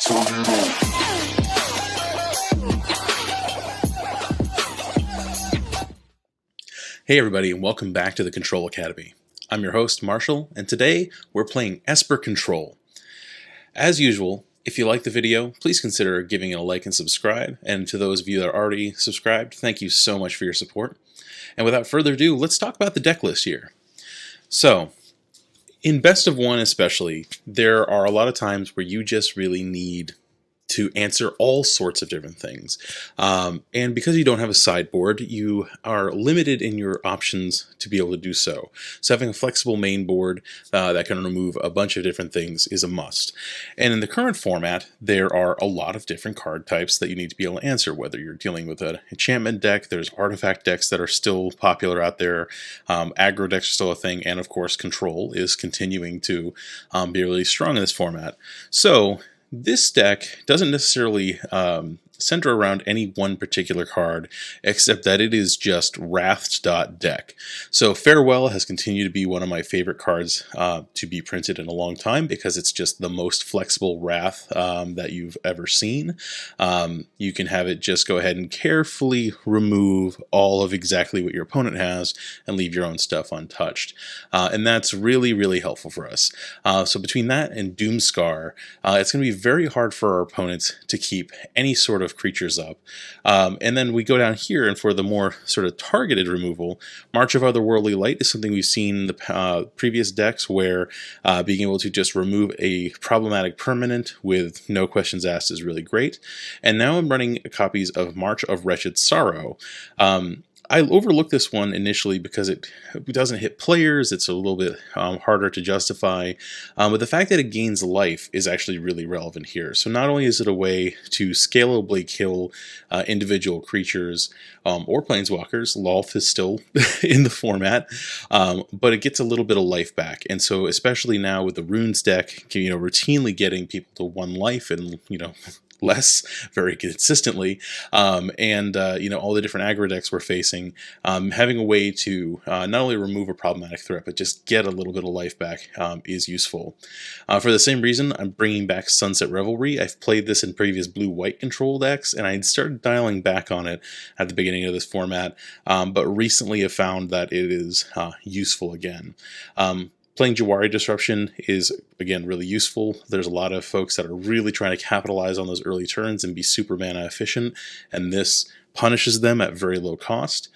Hey everybody, and welcome back to the Control Academy. I'm your host, Marshall, and today we're playing Esper Control. As usual, if you like the video, please consider giving it a like and subscribe, and to those of you that are already subscribed, thank you so much for your support. And without further ado, let's talk about the deck list here. So, in Best of One especially, there are a lot of times where you just really need to answer all sorts of different things. And because you don't have a sideboard, you are limited in your options to be able to do so. So having a flexible main board that can remove a bunch of different things is a must. And in the current format, there are a lot of different card types that you need to be able to answer, whether you're dealing with an enchantment deck, there's artifact decks that are still popular out there, aggro decks are still a thing, and of course Control is continuing to be really strong in this format. So this deck doesn't necessarily center around any one particular card, except that it is just Wrathed.deck. So Farewell has continued to be one of my favorite cards to be printed in a long time because it's just the most flexible Wrath that you've ever seen. You can have it just go ahead and carefully remove all of exactly what your opponent has and leave your own stuff untouched. And that's really, really helpful for us. So between that and Doomscar, it's going to be very hard for our opponents to keep any sort of creatures up. And then we go down here, and for the more sort of targeted removal, March of Otherworldly Light is something we've seen in the previous decks where being able to just remove a problematic permanent with no questions asked is really great. And now I'm running copies of March of Wretched Sorrow. I overlooked this one initially because it doesn't hit players, it's a little bit harder to justify, but the fact that it gains life is actually really relevant here. So not only is it a way to scalably kill individual creatures or planeswalkers, Lolth is still in the format, but it gets a little bit of life back. And so especially now with the Runes deck, routinely getting people to 1 life and, less very consistently, and all the different aggro decks we're facing, having a way to not only remove a problematic threat but just get a little bit of life back is useful. For the same reason, I'm bringing back Sunset Revelry. I've played this in previous blue-white control decks, and I started dialing back on it at the beginning of this format, but recently have found that it is useful again. Playing Jawari Disruption is, again, really useful. There's a lot of folks that are really trying to capitalize on those early turns and be super mana efficient, and this punishes them at very low cost.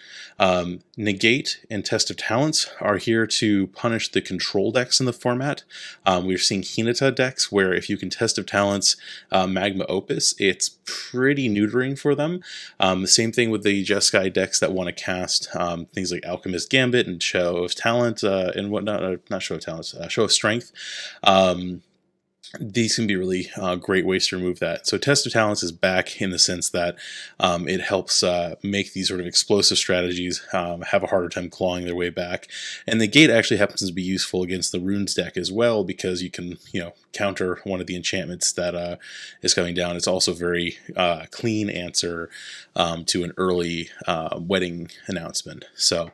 Negate and Test of Talents are here to punish the control decks in the format. We're seeing Hinata decks where if you can Test of Talents Magma Opus, it's pretty neutering for them. The same thing with the Jeskai decks that want to cast things like Alchemist Gambit and Show of Talent and whatnot, not Show of Talent, Show of Strength. These can be really great ways to remove that. So Test of Talents is back in the sense that it helps make these sort of explosive strategies have a harder time clawing their way back. And the Gate actually happens to be useful against the Runes deck as well because you can, counter one of the enchantments that is coming down. It's also a very clean answer to an early wedding announcement. So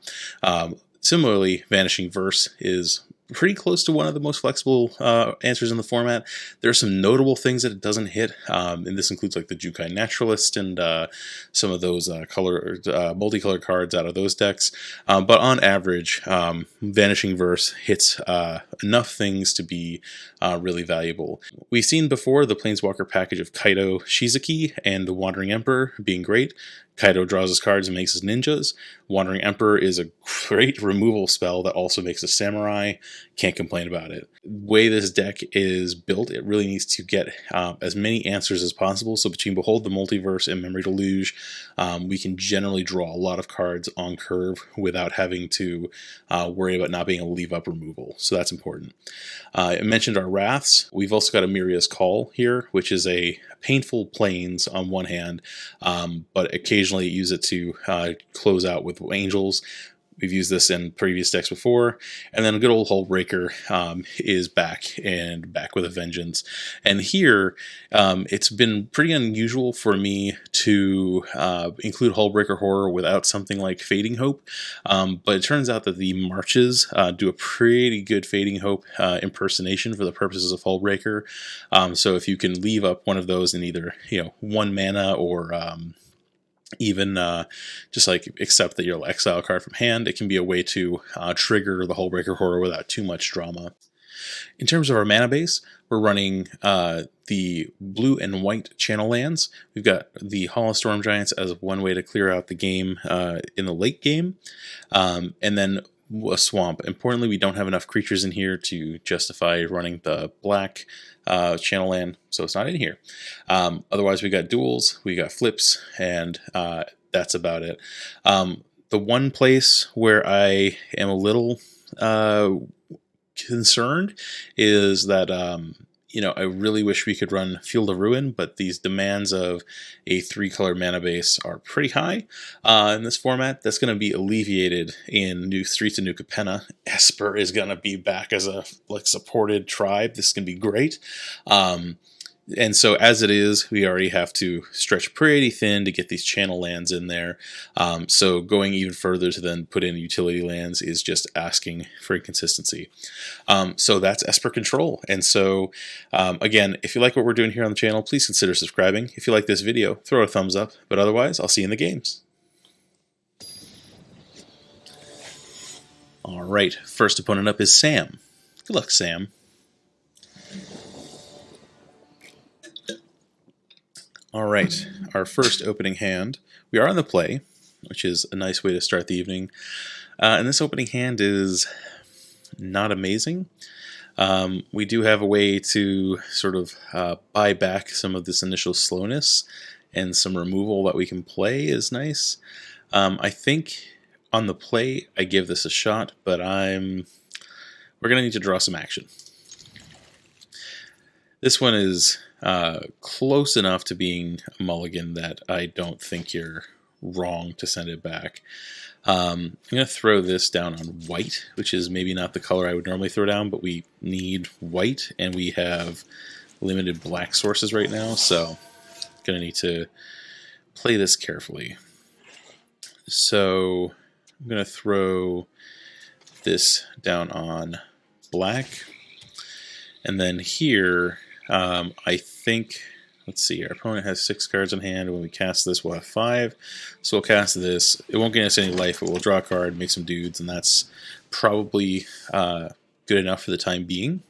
similarly, Vanishing Verse is pretty close to one of the most flexible answers in the format. There are some notable things that it doesn't hit, and this includes like the Jeskai Naturalist and some of those multicolored cards out of those decks. But on average, Vanishing Verse hits enough things to be really valuable. We've seen before the Planeswalker package of Kaido Shizuki and the Wandering Emperor being great. Kaido draws his cards and makes his ninjas. Wandering Emperor is a great removal spell that also makes a samurai. Can't complain about it. The way this deck is built, it really needs to get as many answers as possible. So between Behold the Multiverse and Memory Deluge, we can generally draw a lot of cards on curve without having to worry about not being able to leave up removal. So that's important. I mentioned our Wraths. We've also got Amiria's Call here, which is a painful plains on one hand, but occasionally use it to close out with angels. We've used this in previous decks before, and then a good old Hullbreaker is back with a vengeance. And here, it's been pretty unusual for me to include Hullbreaker Horror without something like Fading Hope, but it turns out that the Marches do a pretty good Fading Hope impersonation for the purposes of Hullbreaker. So if you can leave up one of those in either 1 mana or even just like accept that you'll exile a card from hand, it can be a way to trigger the Hullbreaker Horror without too much drama. In terms of our mana base, we're running the blue and white channel lands. We've got the Hall of Storm Giants as one way to clear out the game in the late game, and then a swamp. Importantly, we don't have enough creatures in here to justify running the black channel land, so it's not in here. Otherwise, we got duels, we got flips, and that's about it. The one place where I am a little concerned is that I really wish we could run Field of Ruin, but these demands of a 3-color mana base are pretty high in this format. That's going to be alleviated in Streets of New Capenna. Esper is going to be back as a supported tribe. This is going to be great. And so as it is, we already have to stretch pretty thin to get these channel lands in there. So going even further to then put in utility lands is just asking for inconsistency. So that's Esper Control. And so again, if you like what we're doing here on the channel, please consider subscribing. If you like this video, throw a thumbs up. But otherwise, I'll see you in the games. All right, first opponent up is Sam. Good luck, Sam. All right, our first opening hand. We are on the play, which is a nice way to start the evening. And this opening hand is not amazing. We do have a way to sort of buy back some of this initial slowness, and some removal that we can play is nice. I think on the play I give this a shot, but we're going to need to draw some action. This one is close enough to being a mulligan that I don't think you're wrong to send it back. I'm going to throw this down on white, which is maybe not the color I would normally throw down, but we need white, and we have limited black sources right now, so I'm going to need to play this carefully. So I'm going to throw this down on black, and then here I think, let's see, our opponent has 6 cards in hand. When we cast this, we'll have 5. So we'll cast this. It won't get us any life, but we'll draw a card, make some dudes, and that's probably good enough for the time being.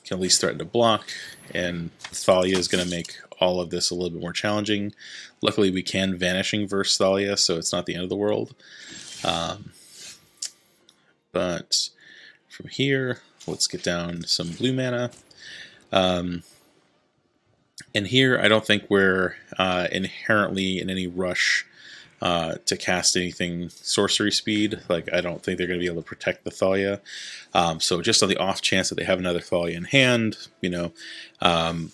Can at least threaten to block, and Thalia is going to make all of this a little bit more challenging. Luckily, we can Vanishing versus Thalia, so it's not the end of the world. But from here, let's get down some blue mana. And here, I don't think we're inherently in any rush to cast anything sorcery speed. Like, I don't think they're going to be able to protect the Thalia. So just on the off chance that they have another Thalia in hand, I'll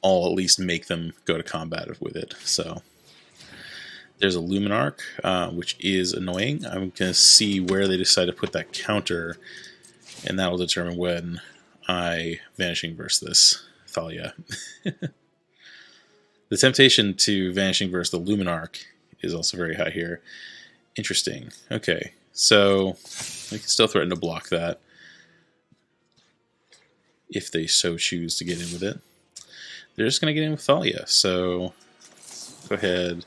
at least make them go to combat with it. So there's a Luminarch, which is annoying. I'm going to see where they decide to put that counter, and that'll determine when I Vanishing versus this Thalia. The temptation to Vanishing versus the Luminarch is also very high here. Interesting. Okay, so we can still threaten to block that if they so choose to get in with it. They're just going to get in with Thalia, so go ahead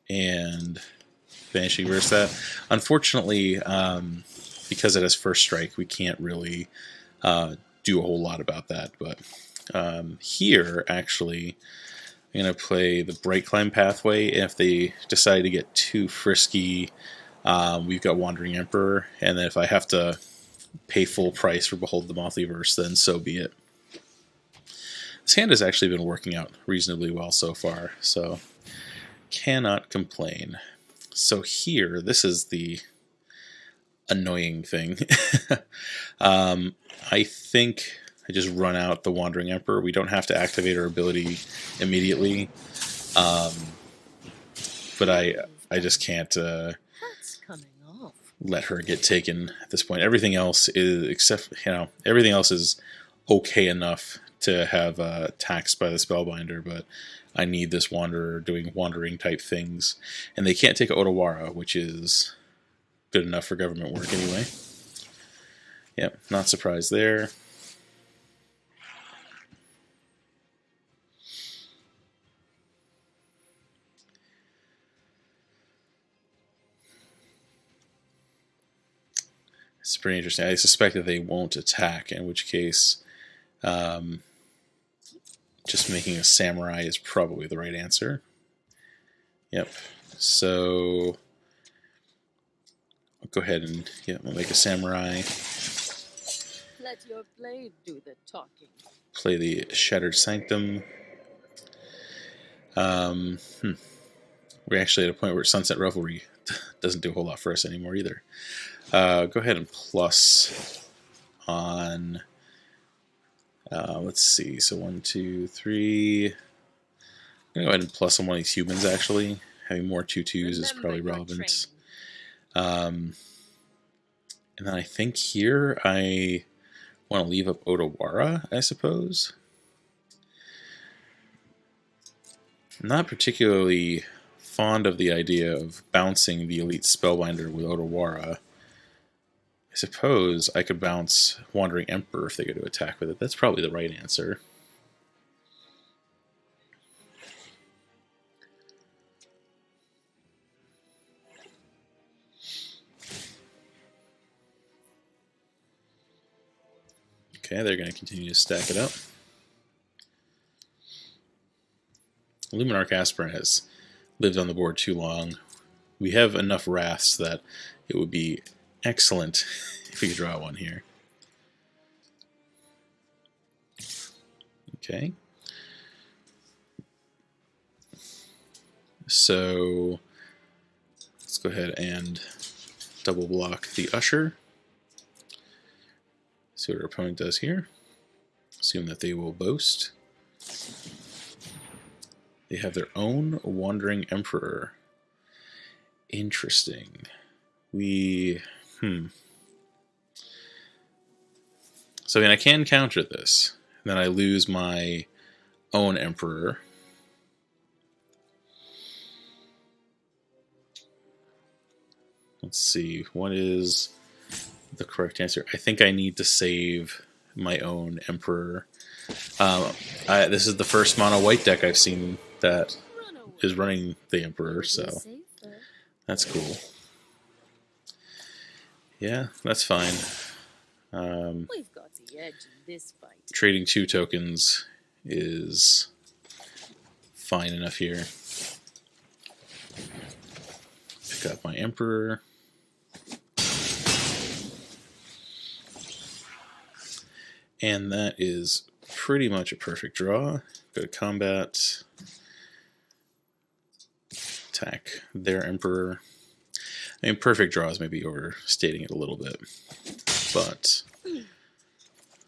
and Vanishing versus that. Unfortunately, because it has first strike, we can't really do a whole lot about that, but here, actually, I'm going to play the Bright Climb pathway, and if they decide to get too frisky, we've got Wandering Emperor, and then if I have to pay full price for Behold the Multiverse, then so be it. This hand has actually been working out reasonably well so far, so cannot complain. So here, this is the annoying thing. I think I just run out the Wandering Emperor. We don't have to activate our ability immediately, but I just can't let her get taken at this point. Everything else is, except, everything else is okay enough to have taxed by the Spellbinder, but I need this Wanderer doing wandering type things. And they can't take Otawara, which is good enough for government work anyway. Yep, not surprised there. It's pretty interesting. I suspect that they won't attack, in which case just making a samurai is probably the right answer. Yep. So I'll go ahead and we'll make a samurai. Let your blade do the talking. Play the Shattered Sanctum. We're actually at a point where Sunset Revelry doesn't do a whole lot for us anymore either. Go ahead and plus on. Let's see. So 1, 2, 3. I'm gonna go ahead and plus on one of these humans. Actually, having more 2/2s is probably relevant. And then I think here I want to leave up Otawara, I suppose. I'm not particularly fond of the idea of bouncing the Elite Spellbinder with Otawara. I suppose I could bounce Wandering Emperor if they go to attack with it. That's probably the right answer. Okay, they're going to continue to stack it up. Luminarch Aspirant has lived on the board too long. We have enough Wraths that it would be excellent if we could draw one here. Okay. So let's go ahead and double block the Usher. See what our opponent does here. Assume that they will boast. They have their own Wandering Emperor. Interesting. So I mean, I can counter this. Then I lose my own Emperor. Let's see. What is the correct answer? I think I need to save my own Emperor. This is the first mono white deck I've seen that is running the Emperor, so that's cool. Yeah, that's fine. We've got the edge in this fight. Trading 2 tokens is fine enough here. Pick up my Emperor. And that is pretty much a perfect draw. Go to combat. Attack their Emperor. I mean, perfect draws may be overstating it a little bit, but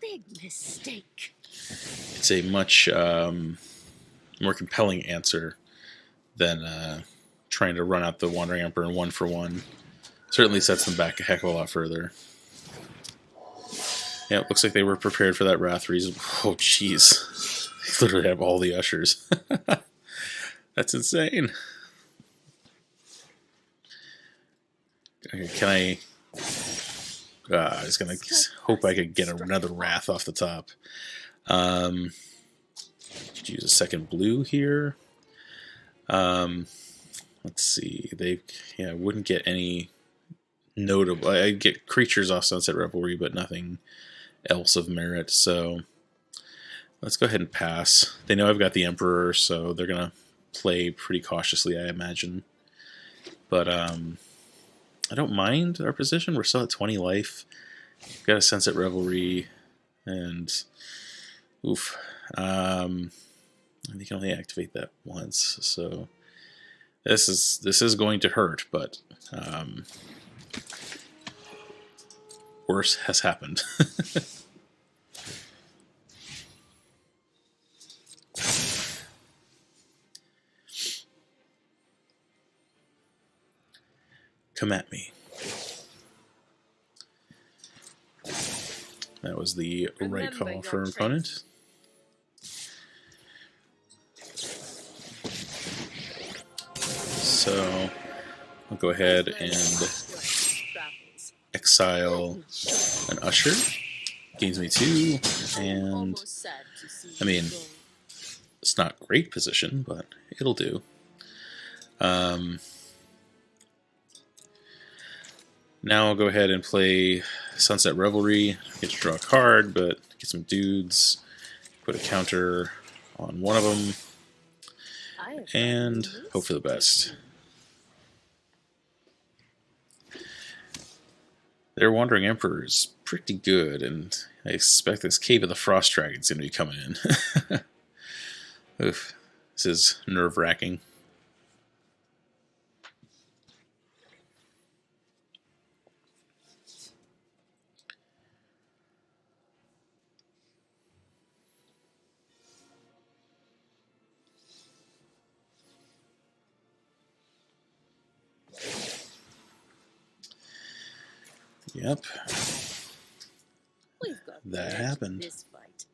big mistake. It's a much more compelling answer than trying to run out the Wandering Emperor in 1-for-1. Certainly sets them back a heck of a lot further. Yeah, it looks like they were prepared for that Wrath reason. Oh, jeez. They literally have all the Ushers. That's insane. Okay, can I was going to hope I could get another Wrath off the top. Could use a second blue here. Let's see. They wouldn't get any notable. I'd get creatures off Sunset Revelry, but nothing else of merit. So let's go ahead and pass. They know I've got the Emperor, so they're gonna play pretty cautiously, I imagine. But I don't mind our position. We're still at 20 life. We've got a Sunset Revelry, and oof. They can only activate that once, so this is going to hurt, but worse has happened. Come at me. That was the right Remember call your for an traits. opponent. So I'll go ahead and exile an Usher. Gains me 2, and Almost sad to see I mean, you go. it's not great position, but it'll do. Now I'll go ahead and play Sunset Revelry. Get to draw a card, but get some dudes. Put a counter on one of them, I have and got news hope for the to best. you. Their Wandering Emperor is pretty good, and I expect this Cave of the Frost Dragon is going to be coming in. Oof, this is nerve-wracking. Yep, We've got that to happened. This fight.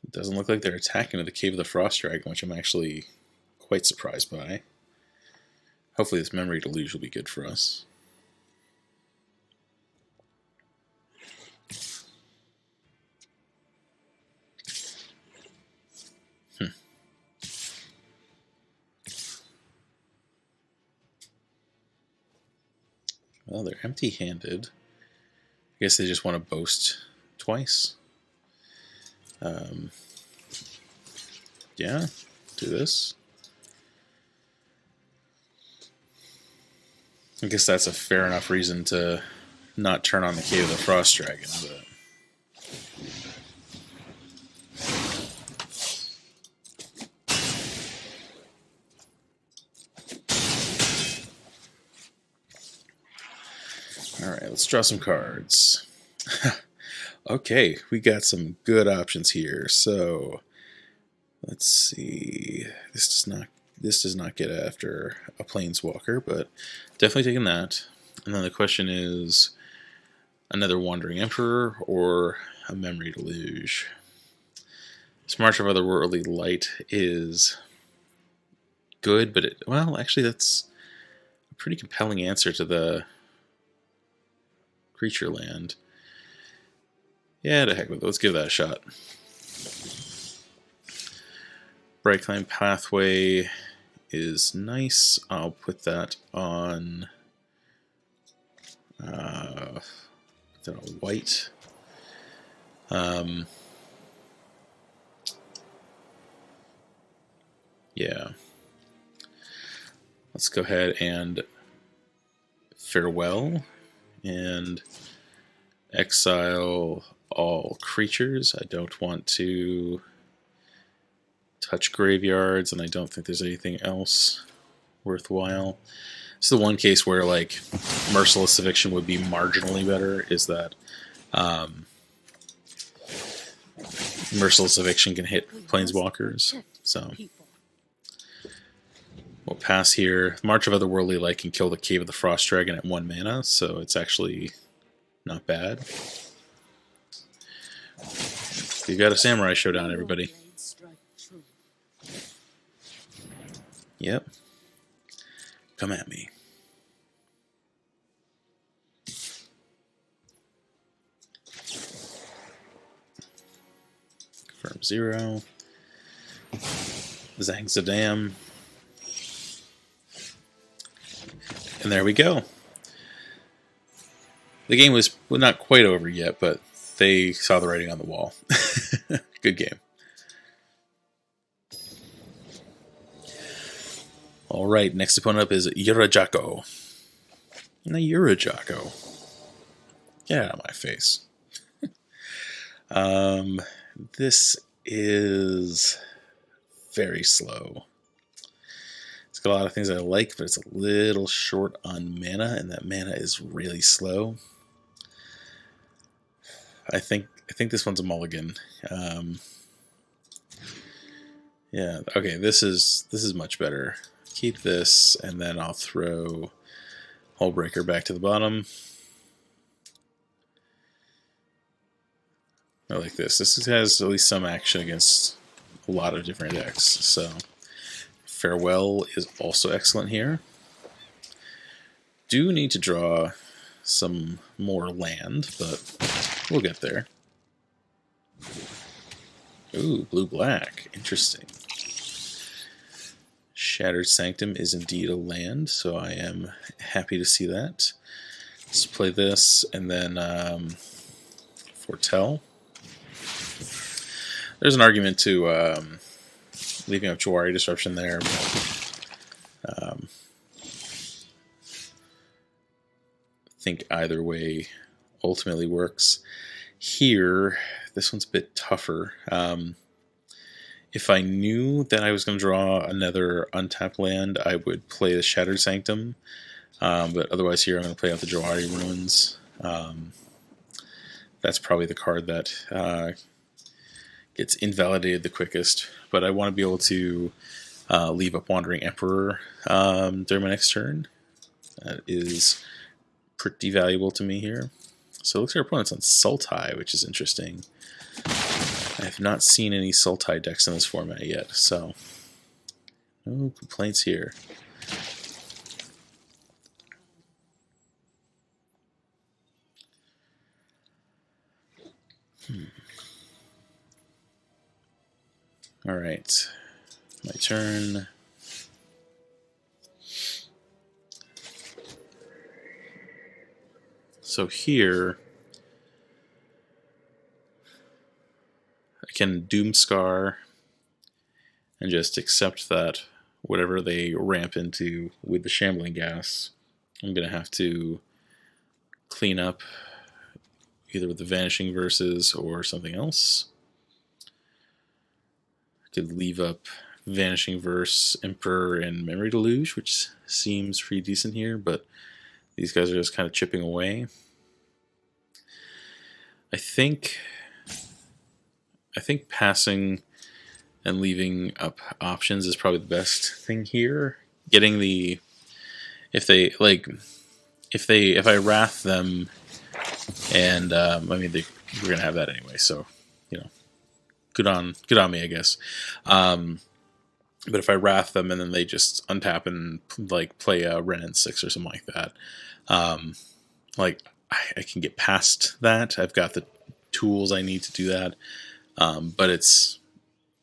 It doesn't look like they're attacking the Cave of the Frost Dragon, which I'm actually quite surprised by. Hopefully this Memory Deluge will be good for us. Well, they're empty-handed. I guess they just want to boast twice. Yeah, do this. I guess that's a fair enough reason to not turn on the Cave of the Frost Dragon, but... Alright, let's draw some cards. Okay, we got some good options here. So, let's see. This does not get after a Planeswalker, but definitely taking that. And then the question is another Wandering Emperor or a Memory Deluge. This March of Otherworldly Light is good, but well, actually that's a pretty compelling answer to the creature land. Yeah, to heck with it. Let's give that a shot. Brightclimb Pathway is nice. I'll put that on white. Yeah. Let's go ahead and farewell and exile all creatures. I don't want to touch graveyards, and I don't think there's anything else worthwhile. It's the one case where like Merciless Eviction would be marginally better, is that Merciless Eviction can hit Planeswalkers. So we'll pass here. March of Otherworldly Light can kill the Cave of the Frost Dragon at 1 mana, so it's actually not bad. You got a Samurai Showdown, everybody. Yep. Come at me. Confirm 0. Zang Zadam. And there we go. The game was not quite over yet, but they saw the writing on the wall. Good game. All right, next opponent up is Yurajako. Now Yurajako. Get out of my face. This is very slow. It's got a lot of things I like, but it's a little short on mana, and that mana is really slow. I think this one's a mulligan. Yeah, okay, this is much better. Keep this, and then I'll throw Hullbreaker back to the bottom. I like this. This has at least some action against a lot of different decks. So Farewell is also excellent here. Do need to draw some more land, but we'll get there. Ooh, blue-black. Interesting. Shattered Sanctum is indeed a land, so I am happy to see that. Let's play this, and then Foretell. There's an argument to leaving up Jawari Disruption there, but I think either way ultimately works. Here, this one's a bit tougher. If I knew that I was going to draw another untapped land, I would play the Shattered Sanctum, but otherwise here I'm going to play out the Jawari Ruins. That's probably the card that gets invalidated the quickest, but I want to be able to leave up Wandering Emperor during my next turn. That is pretty valuable to me here. So it looks like our opponent's on Sultai, which is interesting. I have not seen any Sultai decks in this format yet, so no complaints here. Alright, my turn. So here, I can Doomscar and just accept that whatever they ramp into with the Shambling Gas, I'm going to have to clean up either with the Vanishing Verses or something else. I could leave up Vanishing Verse, Emperor, and Memory Deluge, which seems pretty decent here, but these guys are just kind of chipping away. I think passing and leaving up options is probably the best thing here. Getting the if I wrath them, and I mean we're gonna have that anyway, so you know, good on me, I guess. But if I wrath them and then they just untap and like play a Renin 6 or something like that, like I can get past that. I've got the tools I need to do that, but it's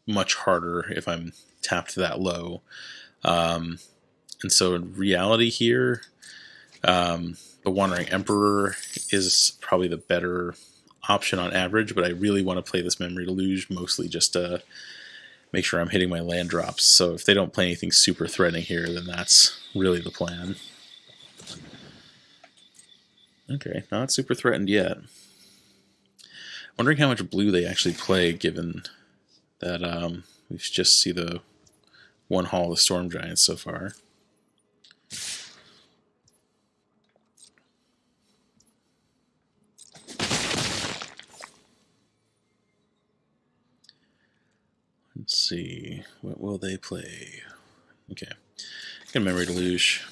much harder if I'm tapped that low. And so in reality here, the Wandering Emperor is probably the better option on average, but I really want to play this Memory Deluge mostly just to make sure I'm hitting my land drops. So if they don't play anything super threatening here, then that's really the plan. Okay, not super threatened yet. Wondering how much blue they actually play, given that we just see the one Hall of the Storm Giants so far. Let's see, what will they play? Okay, got Memory Deluge.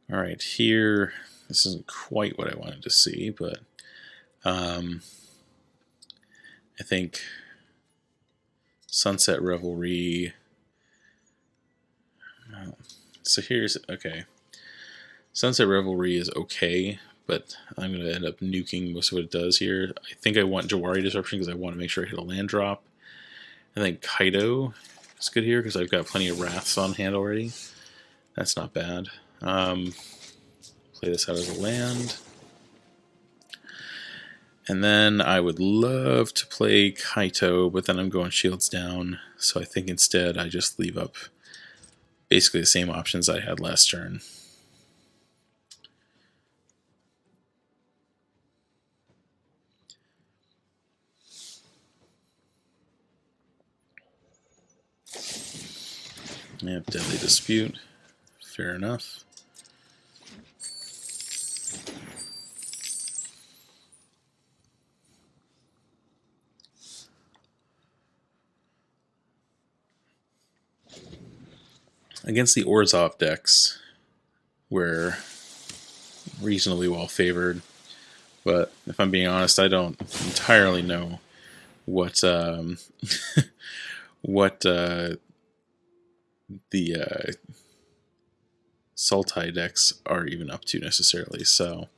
All right, here, this isn't quite what I wanted to see, but I think Sunset Revelry. So here's, okay. Sunset Revelry is okay, but I'm going to end up nuking most of what it does here. I think I want Jawari Disruption because I want to make sure I hit a land drop. And then Kaido is good here because I've got plenty of Wraths on hand already. That's not bad. Play this out as a land. And then I would love to play Kaito, but then I'm going shields down. So I think instead I just leave up basically the same options I had last turn. Yep, Deadly Dispute. Fair enough. against the Orzhov decks, we're reasonably well favored. But if I'm being honest, I don't entirely know what what the Sultai decks are even up to necessarily. So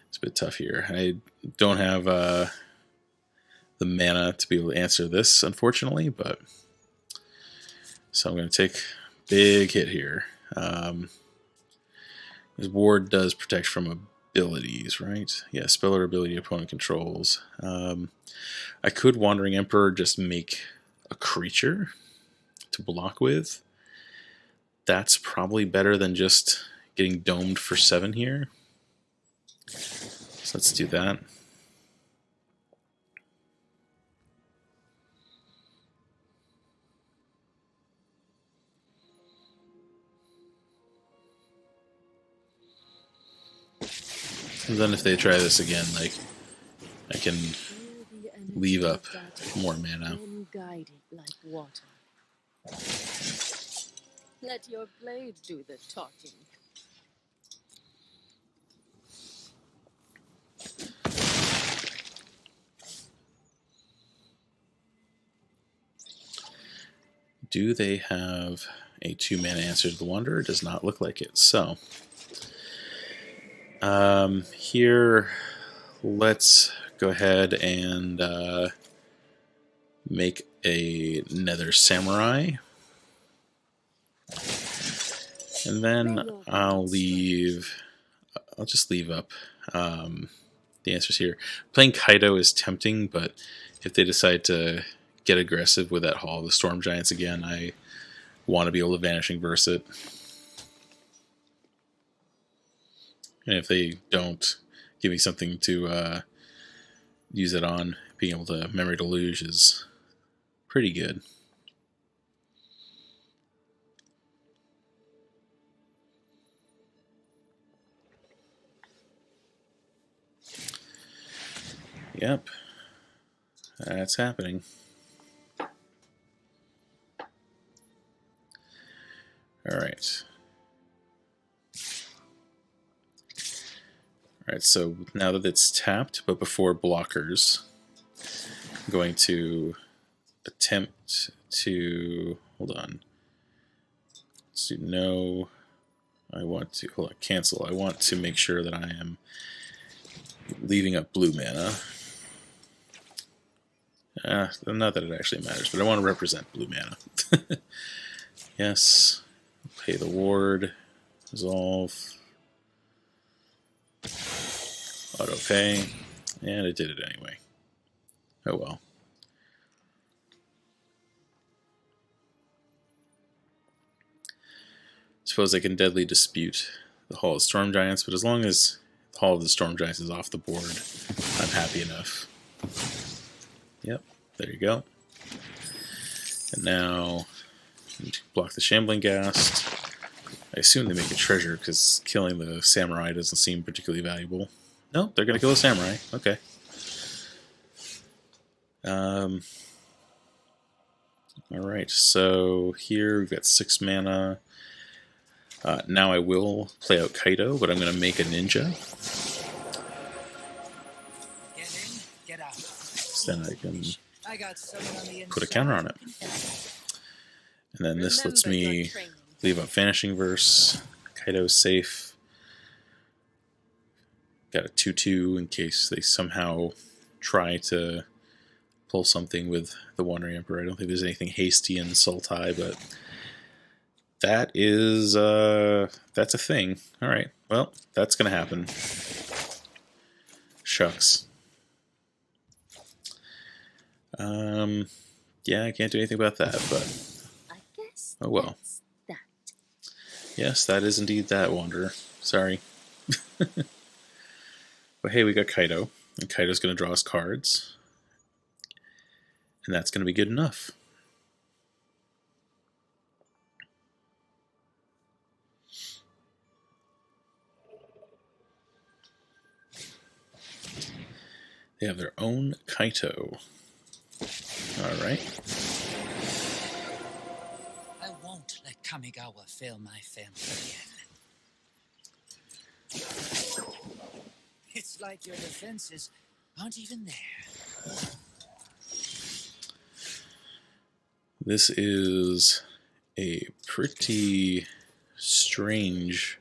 it's a bit tough here. I don't have the mana to be able to answer this, unfortunately. But so I'm going to take a big hit here. His ward does protect from abilities, right? Yeah, spell or ability opponent controls. I could Wandering Emperor just make a creature to block with. That's probably better than just getting domed for 7 here. So let's do that. And then if they try this again, like, I can leave up more mana. Like water. Let your blade do the talking. Do they have a 2-mana answer to the Wanderer? Does not look like it. So here, let's go ahead and make a Nether Samurai. And then I'll just leave up the answers here. Playing Kaido is tempting, but if they decide to get aggressive with that Hall of the Storm Giants again, I want to be able to Vanishing Verse it. And if they don't give me something to use it on, being able to Memory Deluge is pretty good. Yep, that's happening. Alright. Alright, so now that it's tapped, but before blockers, I'm going to attempt to, hold on. Let's do no, I want to, hold on, cancel. I want to make sure that I am leaving up blue mana. Not that it actually matters, but I want to represent blue mana. Yes. Pay the ward. Resolve. Auto pay. And it did it anyway. Oh well. Suppose I can deadly dispute the Hall of Storm Giants, but as long as the Hall of the Storm Giants is off the board, I'm happy enough. Yep, there you go. And now, block the Shambling Ghast. I assume they make a treasure because killing the Samurai doesn't seem particularly valuable. No, they're going to kill the Samurai. Okay. Alright, so here we've got 6 mana. Now I will play out Kaido, but I'm going to make a ninja. Get in, get out. So then I can I put a counter on it. And then this lets me leave up Vanishing Verse. Kaido's safe. Got a 2/2 in case they somehow try to pull something with the Wandering Emperor. I don't think there's anything hasty in Sultai, but that is that's a thing. All right, well, that's gonna happen. Shucks. Yeah, I can't do anything about that, but I guess oh well. That. Yes, that is indeed that, Wanderer. Sorry. But hey, we got Kaido, and Kaido's going to draw us cards, and that's going to be good enough. They have their own Kaito. Alright. I won't let Kamigawa fail my family again. It's like your defenses aren't even there. This is a pretty strange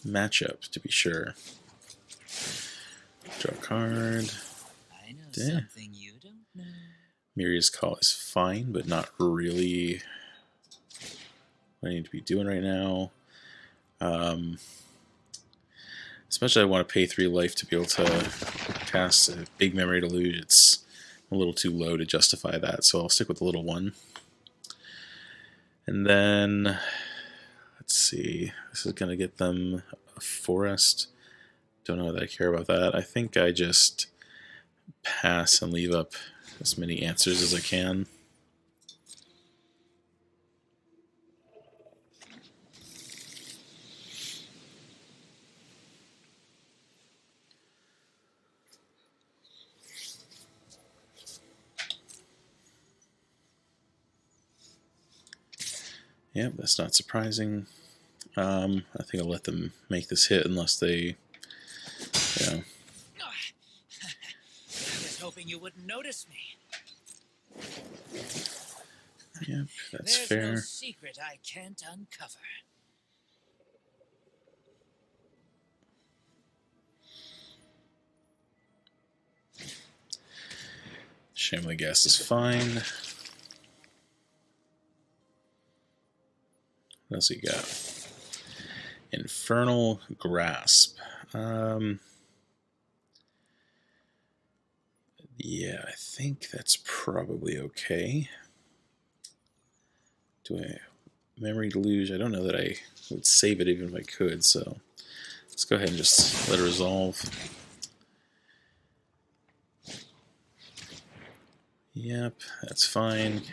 matchup, to be sure. Draw a card. I know Yeah. something you don't know. Miria's Call is fine, but not really what I need to be doing right now. Especially I want to pay 3 life to be able to cast a big Memory Deluge. It's a little too low to justify that, so I'll stick with the little one. And then, let's see, this is going to get them a forest. Don't know that I care about that. I think I just pass and leave up as many answers as I can. Yep, that's not surprising. I think I'll let them make this hit unless they, you know. I was hoping you wouldn't notice me. Yep, that's There's fair. no secret I can't uncover. Shamefully Gas is fine. What else you got? Infernal Grasp. Yeah, I think that's probably okay. Do I Memory Deluge? I don't know that I would save it even if I could, so let's go ahead and just let it resolve. Yep, that's fine.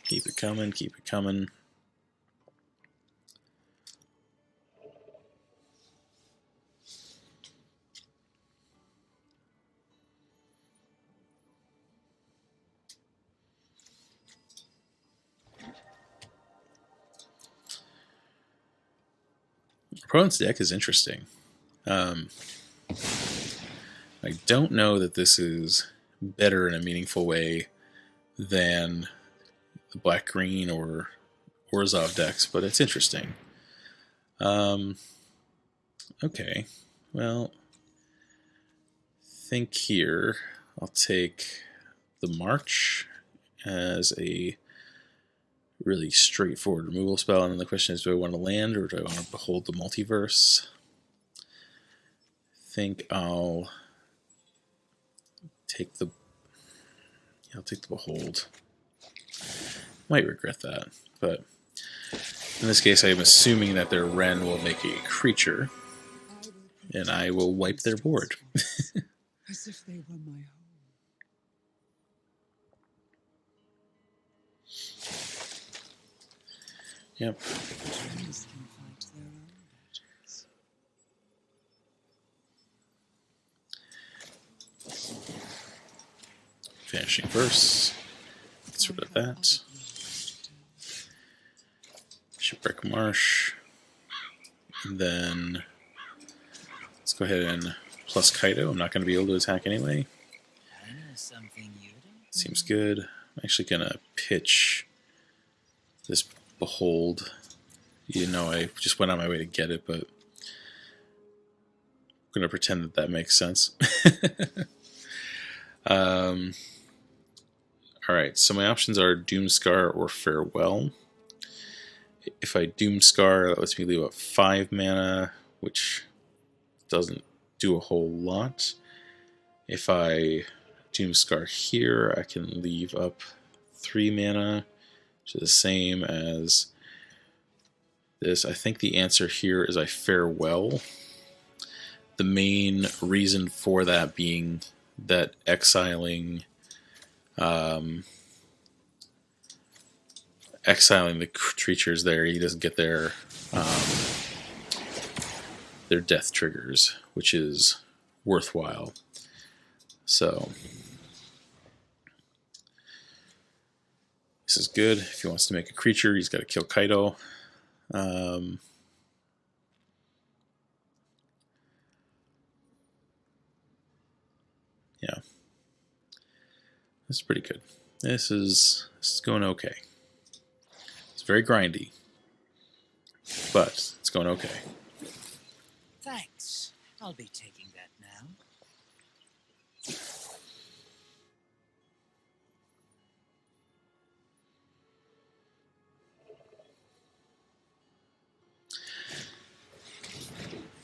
Keep it coming, keep it coming. Opponent's deck is interesting. I don't know that this is better in a meaningful way than the black-green or Orzhov decks, but it's interesting. Okay, well, think here. I'll take the March as a really straightforward removal spell, and then the question is, do I want to land or do I want to behold the multiverse? I think I'll take the behold. Might regret that, but in this case I am assuming that their Wren will make a creature and I will wipe their board. As if they were my home. Yep. Dreams can fight their own battles. Vanishing Verse. Get rid of that. Shipwreck Marsh. And then let's go ahead and plus Kaido. I'm not going to be able to attack anyway. I know something you don't. Seems good. I'm actually going to pitch this Behold. You know, I just went on my way to get it, but I'm going to pretend that that makes sense. Alright, so my options are Doomscar or Farewell. If I Doomscar, that lets me leave up 5 mana, which doesn't do a whole lot. If I Doomscar here, I can leave up 3 mana, which is the same as this. I think the answer here is I Farewell. The main reason for that being that exiling the creatures there, he doesn't get their death triggers, which is worthwhile. So This is good. If he wants to make a creature, he's got to kill Kaido. Yeah. This is pretty good. This is going okay. It's very grindy, but it's going okay. Thanks. I'll be taking that now.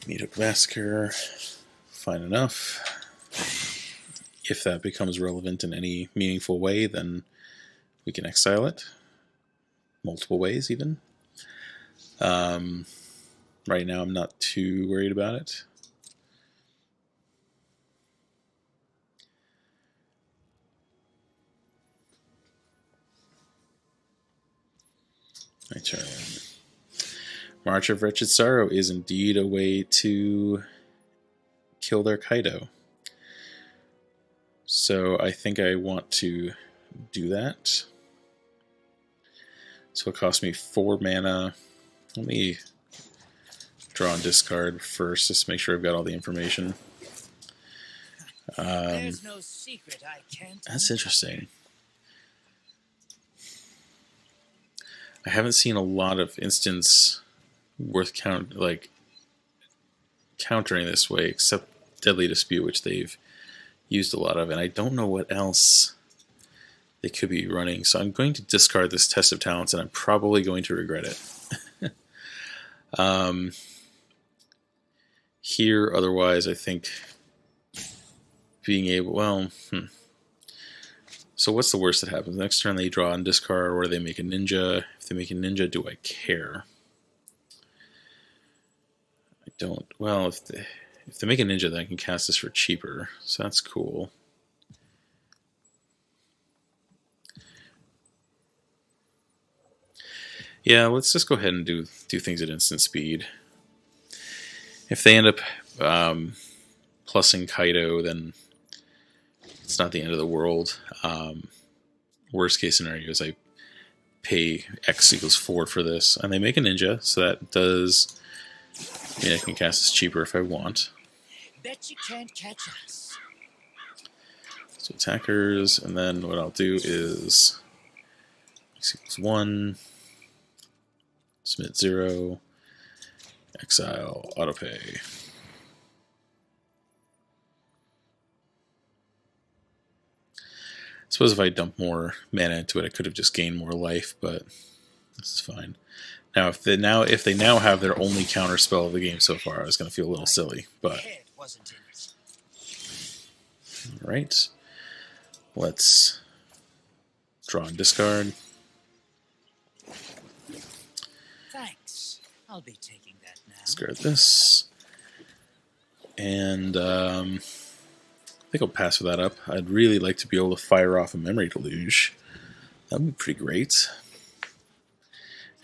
Meetup Massacre. Fine enough. If that becomes relevant in any meaningful way, then we can exile it. Multiple ways, even. Right now, I'm not too worried about it. My turn. March of Wretched Sorrow is indeed a way to kill their Kaido. So I think I want to do that. So it cost me 4 mana. Let me draw and discard first, just to make sure I've got all the information. There's no secret I can't. That's interesting. I haven't seen a lot of instance worth countering this way, except Deadly Dispute, which they've used a lot of, and I don't know what else they could be running. So I'm going to discard this Test of Talents, and I'm probably going to regret it. Here, otherwise, I think being able, So what's the worst that happens? Next turn they draw and discard, or they make a ninja. If they make a ninja, do I care? I don't. Well, if they make a ninja, then I can cast this for cheaper. So that's cool. Yeah, let's just go ahead and do things at instant speed. If they end up plussing Kaido, then it's not the end of the world. Worst case scenario is I pay X equals 4 for this, and they make a ninja, so that does mean I can cast this cheaper if I want. Bet you can't catch us. So attackers, and then what I'll do is X equals 1, submit 0, exile, autopay. I suppose if I dump more mana into it, I could have just gained more life, but this is fine. Now, if they now have their only counter spell of the game so far, I was going to feel a little silly, but Head wasn't in it. all right. Let's draw and discard. Thanks. I'll be taking that now. Discard this, and I think I'll pass with that up. I'd really like to be able to fire off a Memory Deluge. That would be pretty great.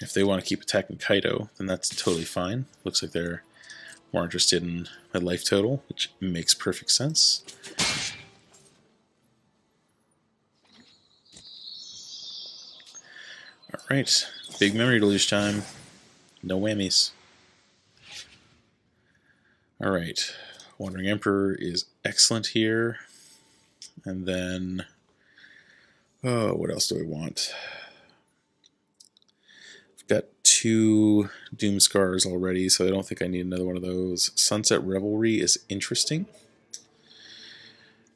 If they want to keep attacking Kaido, then that's totally fine. Looks like they're more interested in my life total, which makes perfect sense. Alright, big Memory Deluge time. No whammies. Alright, Wandering Emperor is excellent here. And then, what else do I want? I've got 2 Doom Scars already, so I don't think I need another one of those. Sunset Revelry is interesting.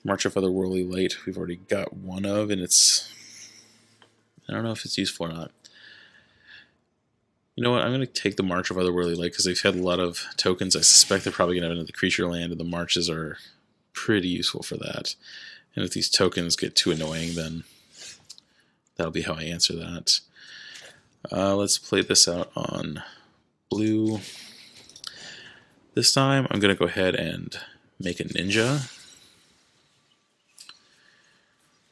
March of Otherworldly Light, we've already got one of, and I don't know if it's useful or not. You know what, I'm going to take the March of Otherworldly Light because they've had a lot of tokens. I suspect they're probably going to have another creature land, and the marches are pretty useful for that. And if these tokens get too annoying, then that'll be how I answer that. Let's play this out on blue. This time I'm going to go ahead and make a ninja,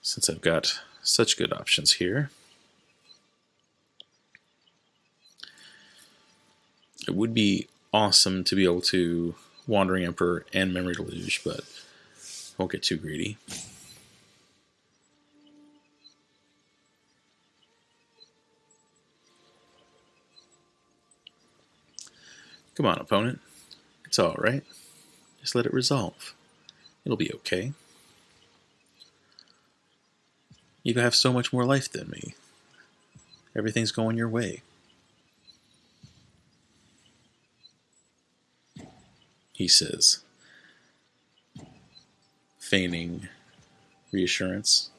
since I've got such good options here. It would be awesome to be able to Wandering Emperor and Memory Deluge, but I won't get too greedy. Come on, opponent. It's alright. Just let it resolve. It'll be okay. You have so much more life than me. Everything's going your way. He says, feigning reassurance.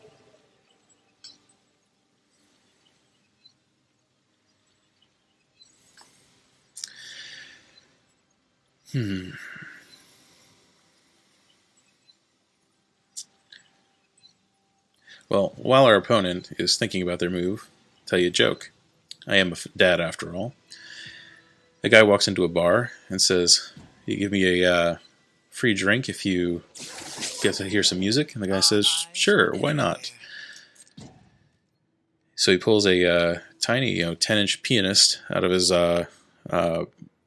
Well, while our opponent is thinking about their move, I'll tell you a joke. I am a dad after all. A guy walks into a bar and says, "You give me a free drink if you get to hear some music?" And the guy says, "Sure, why not?" So he pulls a tiny, 10-inch pianist out of his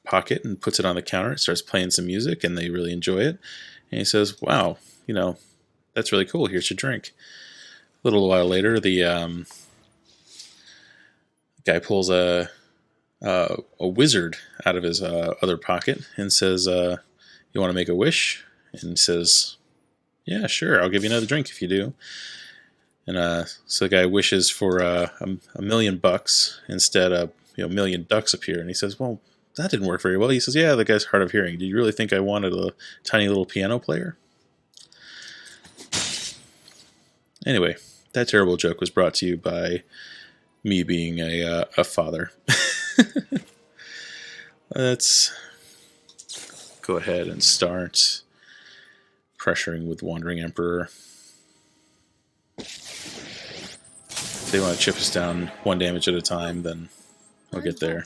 pocket and puts it on the counter. It starts playing some music, and they really enjoy it. And he says, "Wow, that's really cool. Here's your drink." A little while later, the guy pulls a wizard out of his other pocket and says, "You want to make a wish?" And he says, "Yeah, sure. I'll give you another drink if you do." And so the guy wishes for $1 million. Instead, a million ducks appear. And he says, "Well, that didn't work very well." He says, "Yeah, the guy's hard of hearing. Do you really think I wanted a tiny little piano player?" Anyway, that terrible joke was brought to you by me being a father. Let's go ahead and start pressuring with Wandering Emperor. If they want to chip us down 1 damage at a time, then we'll get there.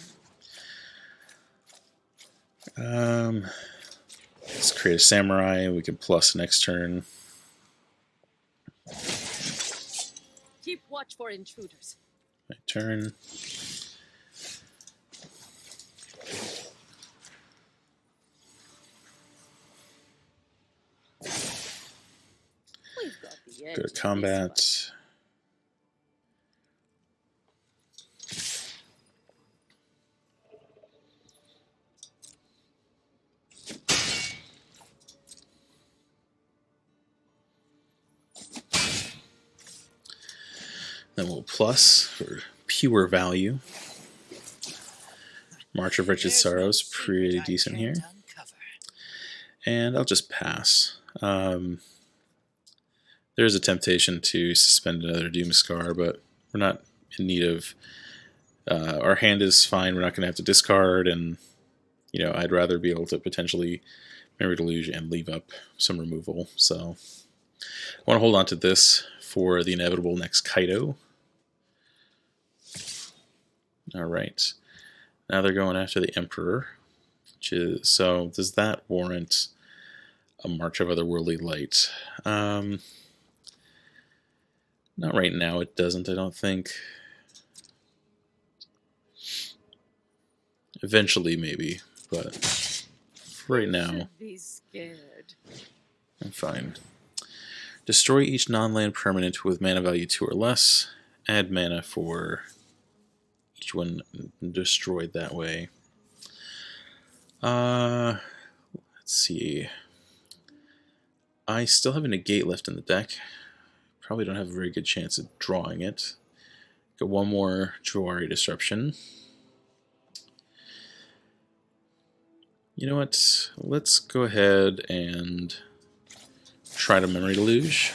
Let's create a samurai. We can plus next turn. Keep watch for intruders. My turn. We've got the edge. Go to in this combat. Then we'll plus for pure value. March of Wretched Sorrows, pretty decent here. And I'll just pass. There's a temptation to suspend another Doomscar, but we're not in need of... our hand is fine, we're not going to have to discard, and I'd rather be able to potentially Memory Deluge and leave up some removal. So I want to hold on to this for the inevitable next Kaido. Alright. Now they're going after the Emperor. So does that warrant a March of Otherworldly Light? Not right now, it doesn't, I don't think. Eventually, maybe, but right now, should be scared. I'm fine. Destroy each non-land permanent with mana value 2 or less. Add mana for each one destroyed that way. Let's see. I still have a negate left in the deck. Probably don't have a very good chance of drawing it. Got one more Jawari Disruption. You know what? Let's go ahead and try to Memory Deluge.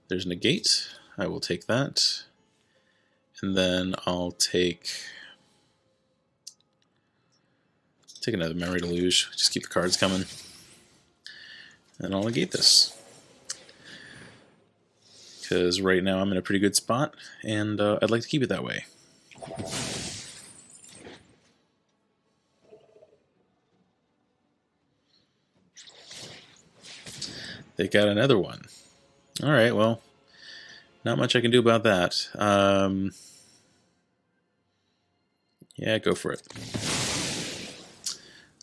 There's negate. I will take that. And then I'll take another Memory Deluge. Just keep the cards coming. And I'll negate this. Because right now I'm in a pretty good spot, and I'd like to keep it that way. They got another one. Alright, well, not much I can do about that. Yeah, go for it.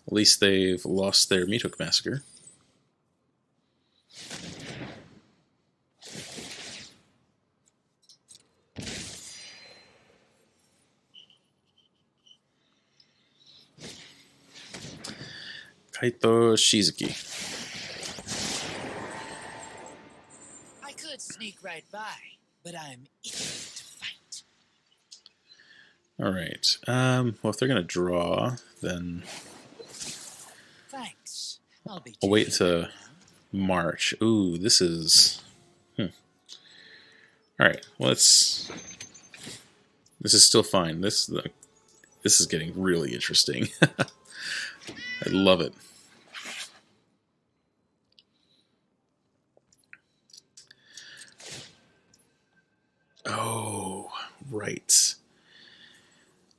At least they've lost their Meathook Massacre. Kaito Shizuki. I could sneak right by, but I'm eager to fight. Alright. Well, if they're going to draw, then Thanks. I'll be I'll wait taking that to March. Ooh, this is... Alright, well, this is still fine. This is getting really interesting. I love it. Oh, right.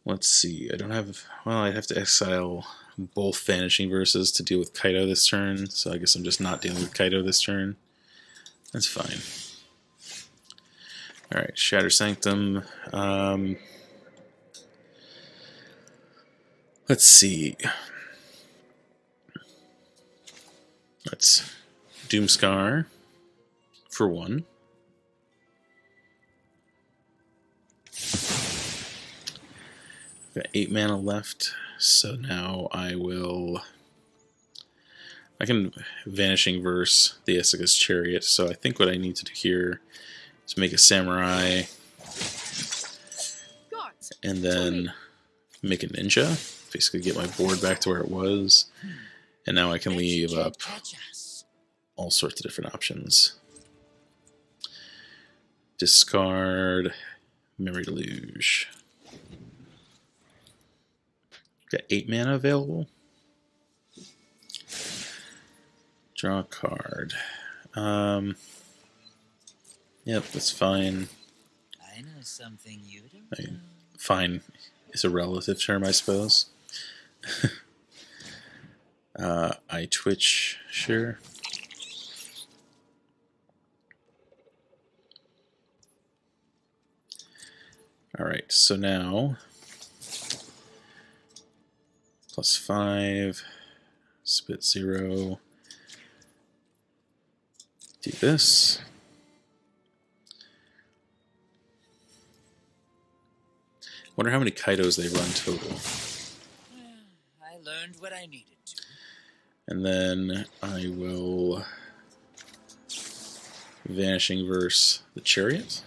Let's see. I don't have... Well, I'd have to exile both Vanishing Verses to deal with Kaito this turn, so I guess I'm just not dealing with Kaito this turn. That's fine. Alright, Shatter Sanctum. Let's see. Let's Doomscar for 1. Got 8 mana left, so now I can Vanishing Verse the Isuka's Chariot, so I think what I need to do here is make a Samurai Guards, and then make a Ninja, basically get my board back to where it was, and now I can leave up all sorts of different options. Discard Memory Deluge. Got 8 mana available. Draw a card. Yep, that's fine. I know something you don't know. Fine is a relative term, I suppose. I Twitch, sure. Alright, so now +5, spit 0, do this. Wonder how many Kaitos they run total. I learned what I needed to. And then I will Vanishing Verse the Chariot.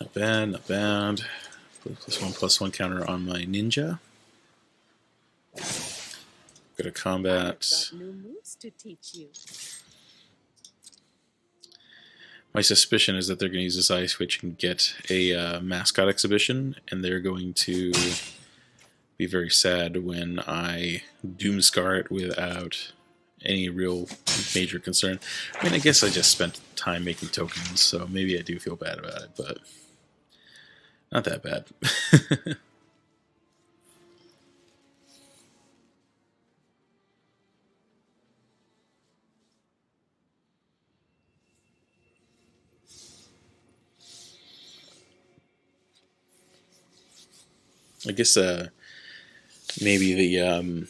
Not bad, not bad. +1/+1 counter on my ninja. Go to combat. I've got new moves to teach you. My suspicion is that they're going to use this Eye Switch and get a mascot exhibition, and they're going to be very sad when I Doomscar it without any real major concern. I mean, I guess I just spent time making tokens, so maybe I do feel bad about it, but not that bad. I guess maybe the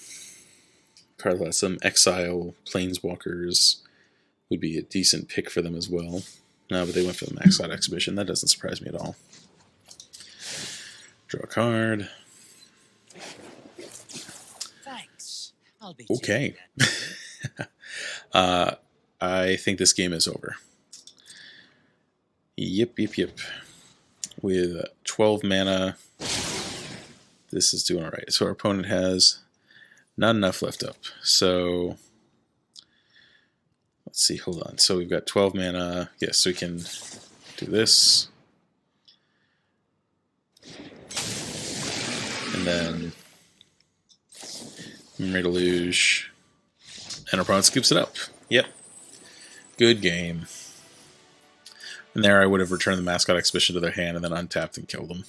card that some exile planeswalkers would be a decent pick for them as well. No, but they went for the max out exhibition. That doesn't surprise me at all. Draw a card. Thanks. I'll be Okay. taking that. I think this game is over. Yep. With 12 mana, this is doing alright. So our opponent has not enough left up. So let's see, hold on. So we've got 12 mana. Yes, we can do this. And then Memory Deluge. And our opponent scoops it up. Yep. Good game. And there I would have returned the mascot exhibition to their hand and then untapped and killed them.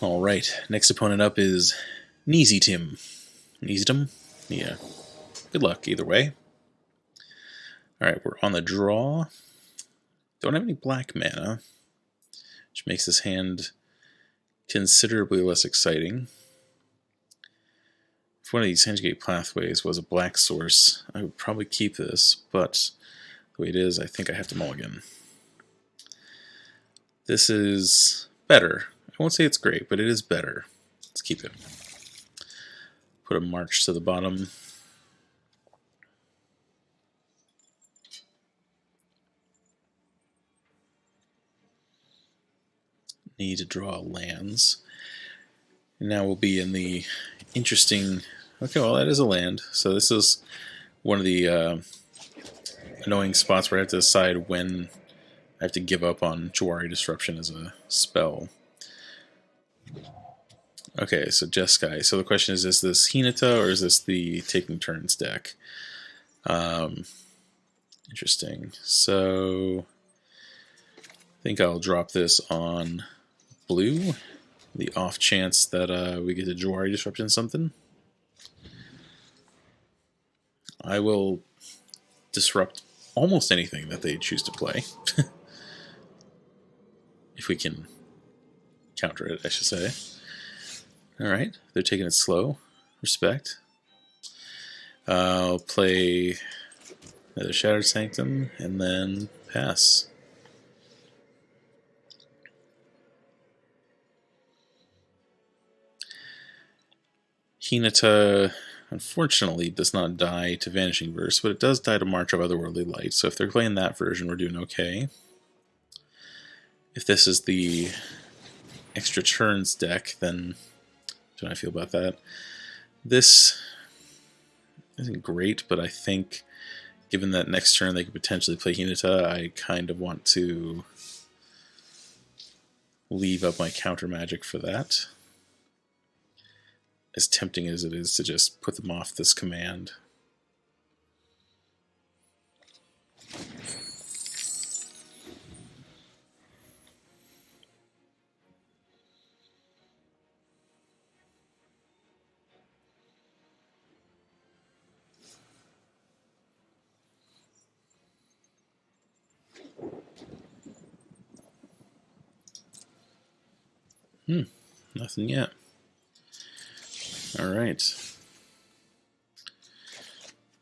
Alright, next opponent up is Neezy Tim. Neezy Tim? Yeah. Good luck either way. Alright, we're on the draw. Don't have any black mana, which makes this hand considerably less exciting. If one of these Henge pathways was a black source, I would probably keep this, but the way it is, I think I have to mulligan. This is better. I won't say it's great, but it is better. Let's keep it. Put a march to the bottom. Need to draw lands. And now we'll be in the interesting... Okay, well that is a land. So this is one of the annoying spots where I have to decide when I have to give up on Jawari Disruption as a spell. Okay, so Jeskai. So the question is this Hinata or is this the Taking Turns deck? Interesting. So I think I'll drop this on blue, the off chance that we get a Jawari Disruption something. I will disrupt almost anything that they choose to play. If we can counter it, I should say. Alright, they're taking it slow. Respect. I'll play another Shattered Sanctum and then pass. Hinata, unfortunately, does not die to Vanishing Verse, but it does die to March of Otherworldly Light, so if they're playing that version, we're doing okay. If this is the extra turns deck, then how do I feel about that? This isn't great, but I think given that next turn they could potentially play Hinata, I kind of want to leave up my counter magic for that. As tempting as it is to just put them off this command. Nothing yet. Alright.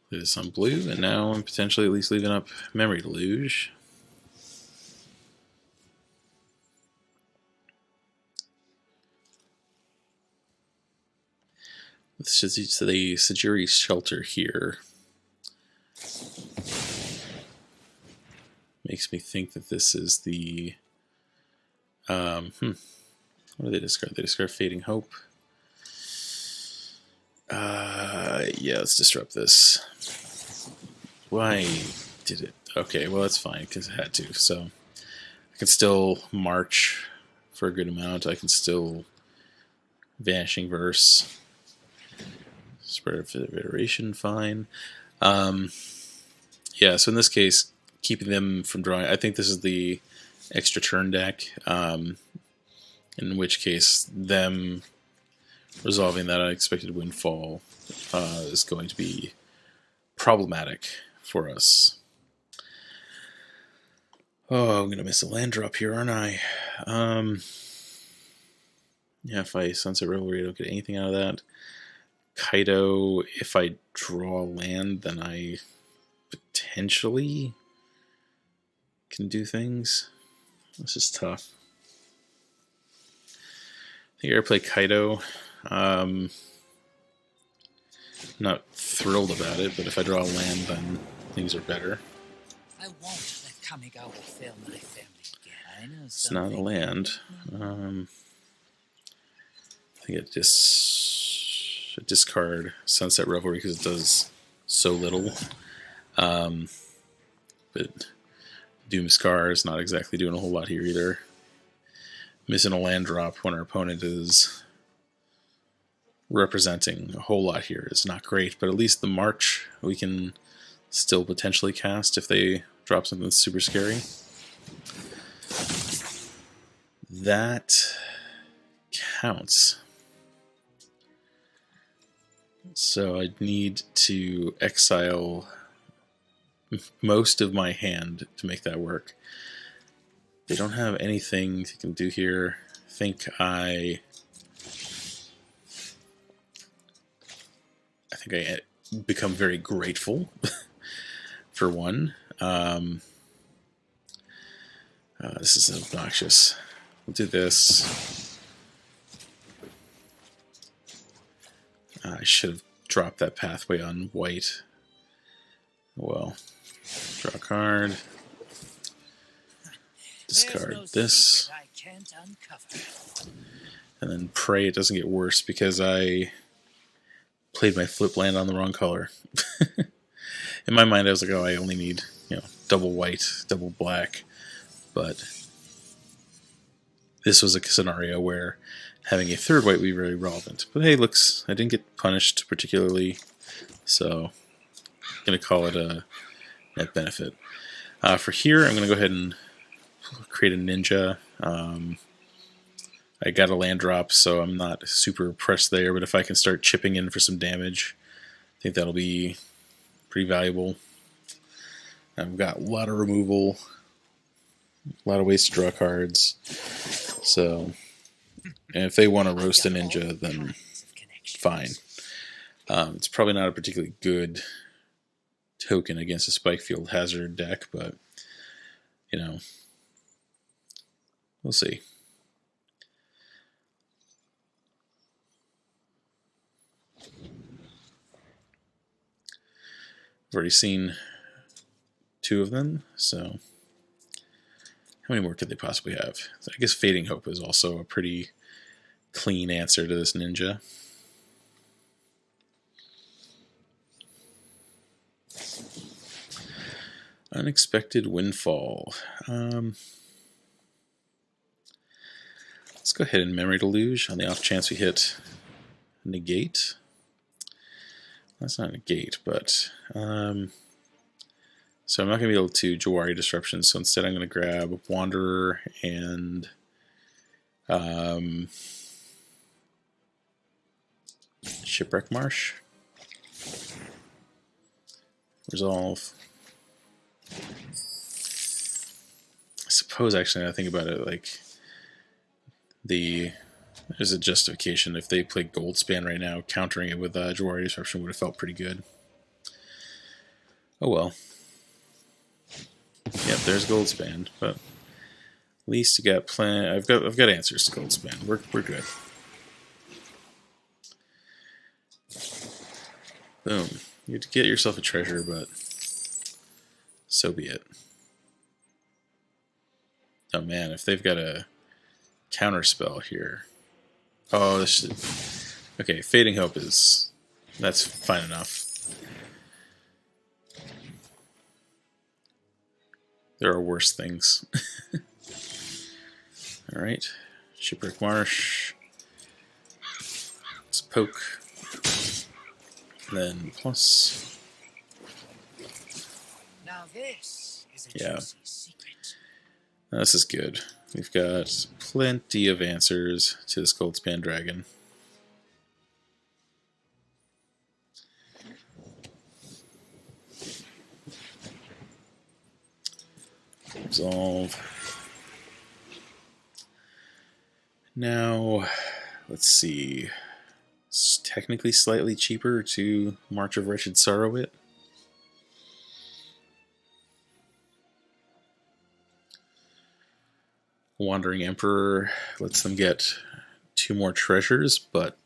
Play this on blue, and now I'm potentially at least leaving up Memory Deluge. With the Sajiri Shelter here. Makes me think that this is the... What do they discard? They discard Fading Hope. Yeah, let's disrupt this. Why did it? Okay, well that's fine, because it had to. So I can still march for a good amount. I can still Vanishing Verse. Spread of Iteration, fine. Yeah, so in this case, keeping them from drawing... I think this is the extra turn deck. In which case, them resolving that unexpected windfall is going to be problematic for us. Oh, I'm going to miss a land drop here, aren't I? Yeah, if I Sunset Revelry, I don't get anything out of that. Kaido, if I draw land, then I potentially can do things. This is tough. I think I play Kaido. Not thrilled about it, but if I draw a land, then things are better. I won't let Kamigawa fail my family again. I know It's not a land. I think it discard Sunset Revelry because it does so little. But Doomscar is not exactly doing a whole lot here either. Missing a land drop when our opponent is representing a whole lot here is not great, but at least the March we can still potentially cast if they drop something super scary. That counts. So I'd need to exile most of my hand to make that work. They don't have anything they can do here. think I become very grateful for one. This is obnoxious. We'll do this. I should have dropped that pathway on white. Well, draw a card. Discard this. I can't uncover. And then pray it doesn't get worse because I played my flip land on the wrong color. In my mind, I was like, oh, I only need, double white, double black. But this was a scenario where having a third white would be very relevant. But hey, looks, I didn't get punished particularly, so I'm going to call it a net benefit. For here, I'm going to go ahead and create a ninja. I got a land drop, so I'm not super pressed there, but if I can start chipping in for some damage, I think that'll be pretty valuable. I've got a lot of removal, a lot of ways to draw cards, so and if they want to roast a ninja, then fine. It's probably not a particularly good token against a Spikefield Hazard deck, but, we'll see. I've already seen 2 of them, so how many more could they possibly have? I guess Fading Hope is also a pretty clean answer to this ninja. Unexpected Windfall. Let's go ahead and Memory Deluge on the off chance we hit Negate. That's not Negate, but so I'm not going to be able to Jawari Disruption, so instead I'm going to grab Wanderer and Shipwreck Marsh. Resolve. I suppose, actually, now I think about it, like, there's a justification. If they play Goldspan right now, countering it with Jawari Disruption would have felt pretty good. Oh well. Yep, there's Goldspan, but at least you got I've got answers to Goldspan. We're good. Boom. You have to get yourself a treasure, but so be it. Oh man, if they've got a counter spell here. Oh, this is, okay, Fading Hope that's fine enough. There are worse things. Alright, Shipwreck Marsh. Let's poke. Then plus. Now this is a Yeah. juicy secret. This is good. We've got plenty of answers to this Goldspan Dragon. Resolve. Now, let's see. It's technically slightly cheaper to March of Wretched Sorrow it. Wandering Emperor lets them get 2 more treasures, but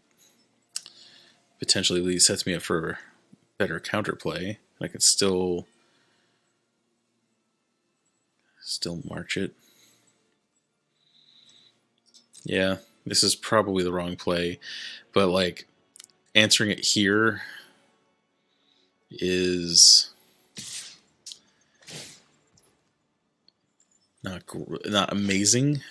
potentially sets me up for better counterplay. I could still march it. Yeah, this is probably the wrong play, but like answering it here is not amazing.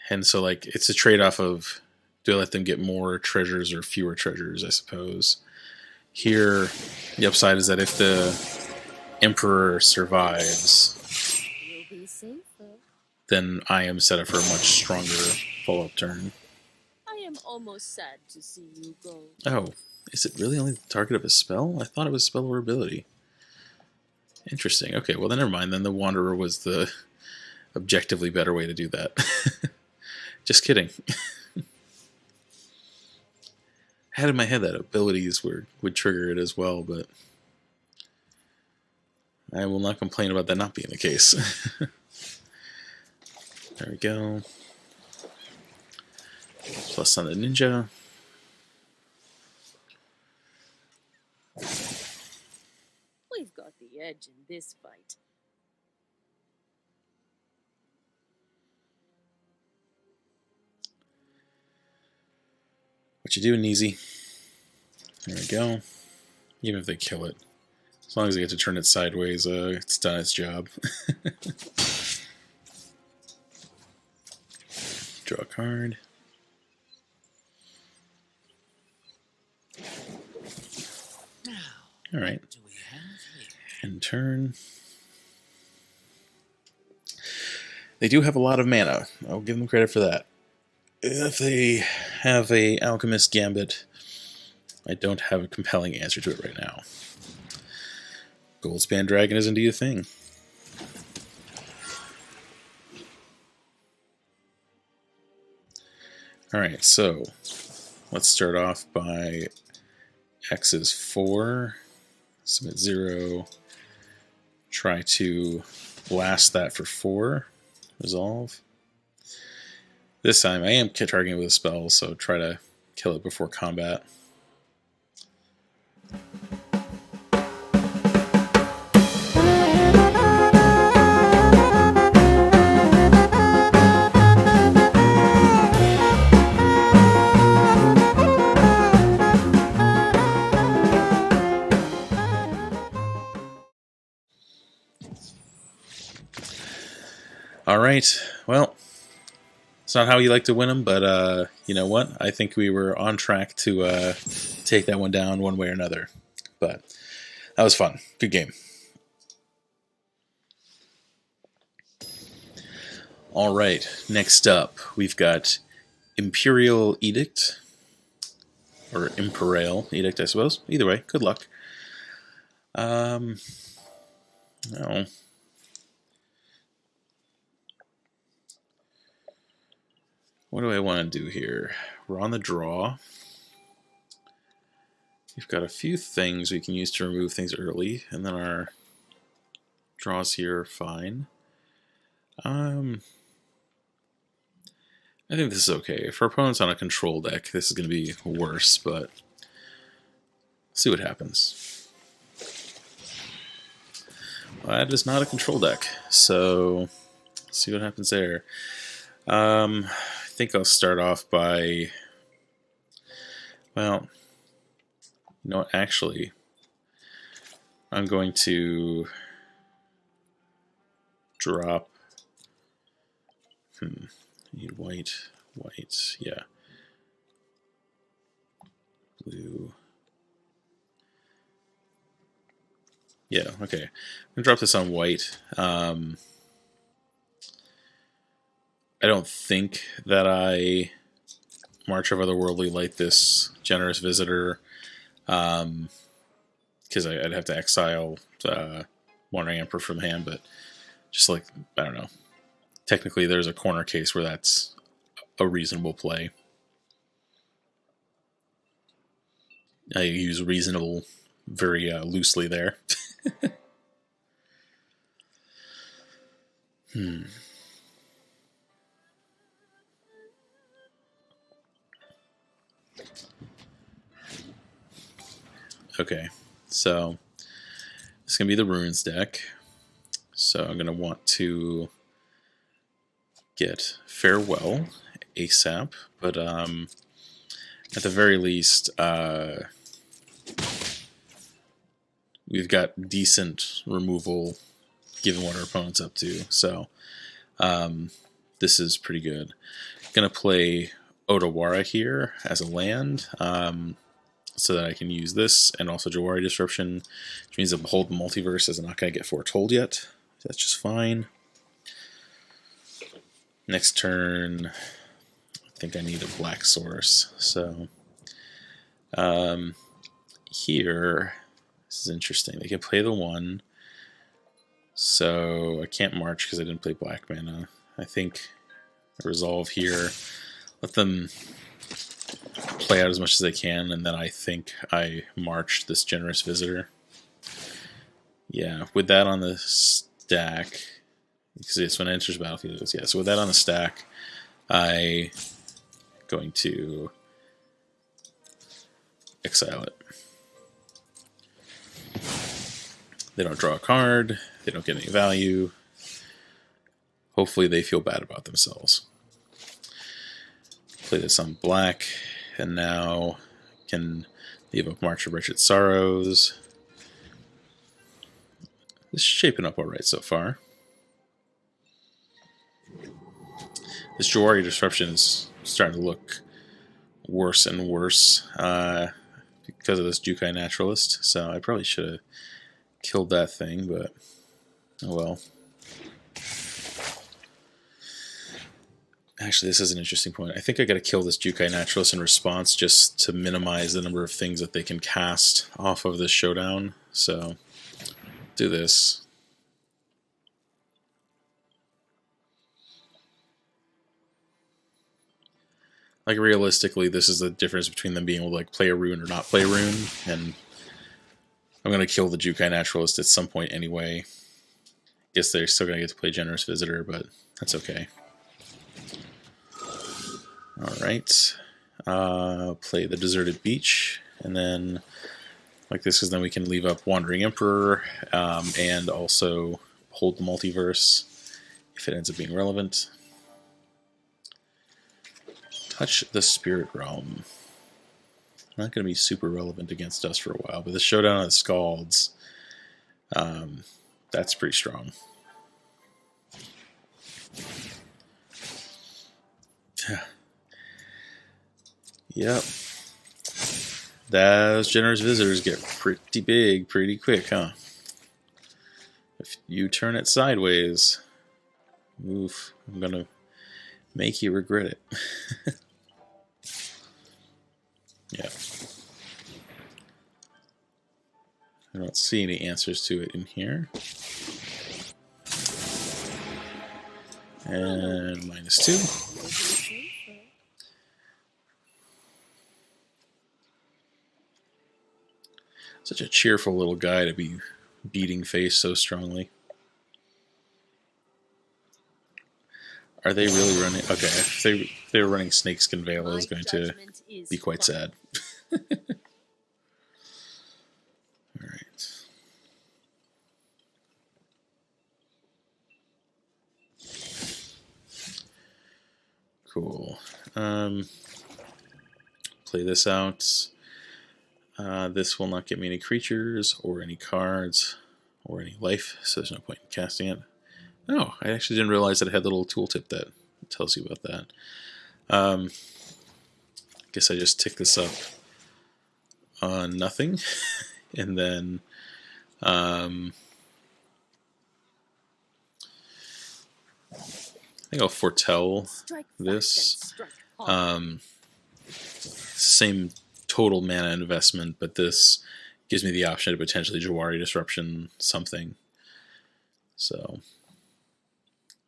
And so like it's a trade-off of, do I let them get more treasures or fewer treasures, I suppose. Here, the upside is that if the Emperor survives, You'll be safer. then I am set up for a much stronger follow-up turn. I am almost sad to see you go. Oh, is it really only the target of a spell? I thought it was spell or ability. Interesting. Okay, well then never mind. Then the Wanderer was the objectively better way to do that. Just kidding. I had in my head that abilities would trigger it as well, but I will not complain about that not being the case. There we go. Plus on the ninja. We've got the edge in this fight. What you doing, easy? There we go. Even if they kill it, as long as I get to turn it sideways, it's done its job. Draw a card. Now, All right. what do we have here? End turn. They do have a lot of mana. I'll give them credit for that. If they have a Alchemist Gambit, I don't have a compelling answer to it right now. Goldspan Dragon is indeed a thing. Alright, so let's start off by X is 4, submit 0, try to blast that for 4, resolve. This time I am targeting with a spell, so try to kill it before combat. Alright, well, it's not how you like to win them, but you know what? I think we were on track to take that one down one way or another. But that was fun. Good game. Alright, next up, we've got Imperial Edict. Or Imperial Edict, I suppose. Either way, good luck. No. What do I want to do here? We're on the draw. We've got a few things we can use to remove things early, and then our draws here are fine. I think this is okay. If our opponent's on a control deck, this is going to be worse, but see what happens. Well, that is not a control deck, so let's see what happens there. I think I'll start off by, well, you know what, actually, I'm going to drop, need white, yeah, blue, yeah, okay, I'm going to drop this on white. I don't think that I March of Otherworldly like this Generous Visitor, because I'd have to exile Wandering Emperor from hand, but just like, I don't know. Technically, there's a corner case where that's a reasonable play. I use reasonable very loosely there. Okay, so this is going to be the Ruins deck. So I'm going to want to get Farewell ASAP, but at the very least, we've got decent removal given what our opponent's up to. So this is pretty good. Going to play Otawara here as a land. So that I can use this and also Jawari Disruption, which means that Behold the Multiverse is not going to get foretold yet. That's just fine. Next turn, I think I need a black source. So here, this is interesting. They can play the 1, So I can't march because I didn't play black mana. I think I resolve here, let them play out as much as they can, and then I think I march this Generous Visitor. Yeah, with that on the stack, because it's when it enters battlefield. Yeah, so with that on the stack, I going to exile it. They don't draw a card, they don't get any value. Hopefully they feel bad about themselves. Play this on black, and now can leave up March of Wretched Sorrows. This is shaping up alright so far. This Jawari Disruption is starting to look worse and worse because of this Jeskai Naturalist, so I probably should have killed that thing, but oh well. Actually, this is an interesting point. I think I gotta kill this Jeskai Naturalist in response just to minimize the number of things that they can cast off of this showdown. So, do this. Like, realistically, this is the difference between them being able to like play a rune or not play a rune, and I'm gonna kill the Jeskai Naturalist at some point anyway. Guess they're still gonna get to play Generous Visitor, but that's okay. Alright. Play the Deserted Beach, and then like this, because then we can leave up Wandering Emperor, and also hold the Multiverse if it ends up being relevant. Touch the Spirit Realm. Not going to be super relevant against us for a while, but the Showdown of the Scalds, that's pretty strong. Yep. Those Generous Visitors get pretty big pretty quick, huh? If you turn it sideways, oof, I'm going to make you regret it. Yeah. I don't see any answers to it in here. And -2. Such a cheerful little guy to be beating face so strongly. Are they really running? Okay, if they were running Snakeskin Veil, I was going to be quite sad. Alright. Cool. Play this out. This will not get me any creatures, or any cards, or any life, so there's no point in casting it. Oh, I actually didn't realize that it had a little tooltip that tells you about that. Guess I just tick this up on nothing, and then I think I'll foretell this. Same total mana investment, but this gives me the option to potentially Jawari Disruption something. So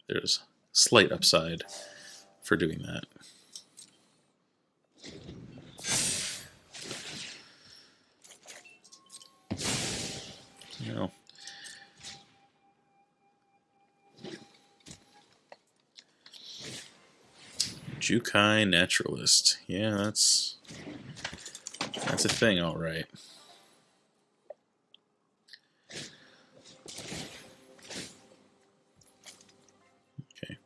there's slight upside for doing that. No. Jeskai Naturalist. Yeah, that's a thing, all right. Okay.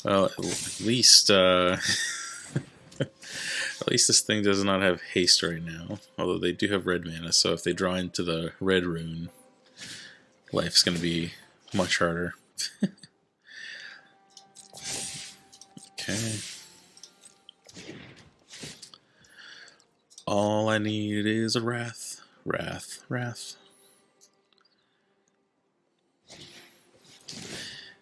Well, at least at least this thing does not have haste right now. Although they do have red mana, so if they draw into the red rune, life's going to be much harder. Okay. All I need is a Wrath. Wrath. Wrath.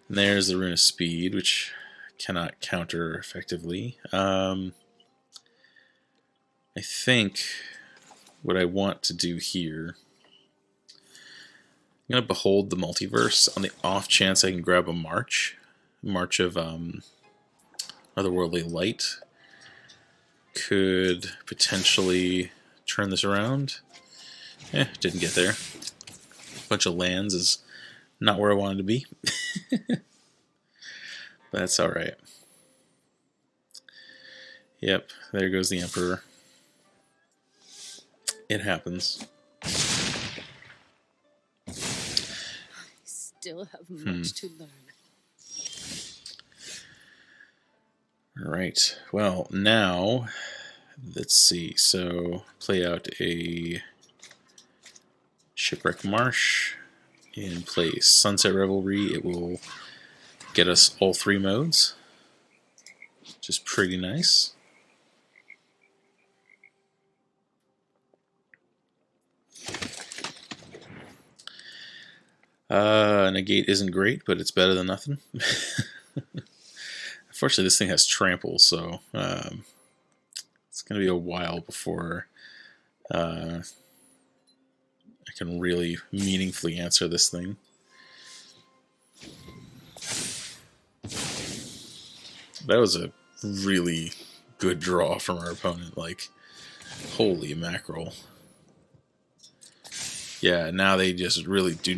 And there's the Rune of Speed, which cannot counter effectively. I think what I want to do here going to behold the multiverse on the off chance I can grab a March of Otherworldly Light. Could potentially turn this around. Didn't get there. Bunch of lands is not where I wanted to be. That's alright. Yep, there goes the Emperor. It happens. I still have much to learn. Alright, well, now, let's see. So, play out a Shipwreck Marsh and play Sunset Revelry. It will get us all 3 modes, which is pretty nice. Negate isn't great, but it's better than nothing. Unfortunately, this thing has trample, so it's going to be a while before I can really meaningfully answer this thing. That was a really good draw from our opponent. Like, holy mackerel. Yeah, now they just really do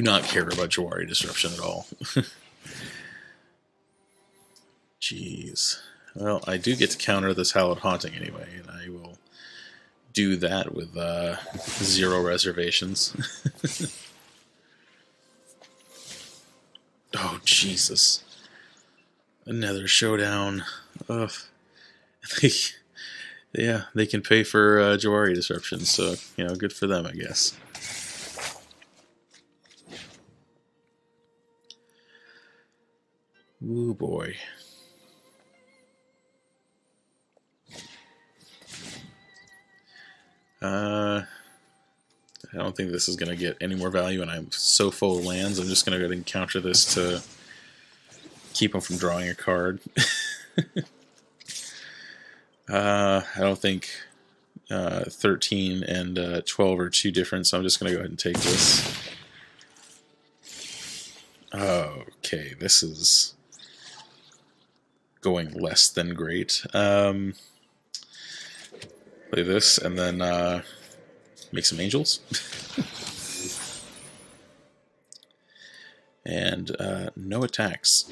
not care about Jawari Disruption at all. Jeez. Well, I do get to counter this Hallowed Haunting anyway, and I will do that with 0 reservations. Oh, Jesus. Another showdown. Ugh. Yeah, they can pay for Jawari Disruption, so, you know, good for them, I guess. Ooh, boy. I don't think this is going to get any more value, and I'm so full of lands, I'm just going to go ahead and counter this to keep him from drawing a card. I don't think 13 and 12 are too different, so I'm just going to go ahead and take this. Okay, this is going less than great. Play this, and then make some angels. And no attacks.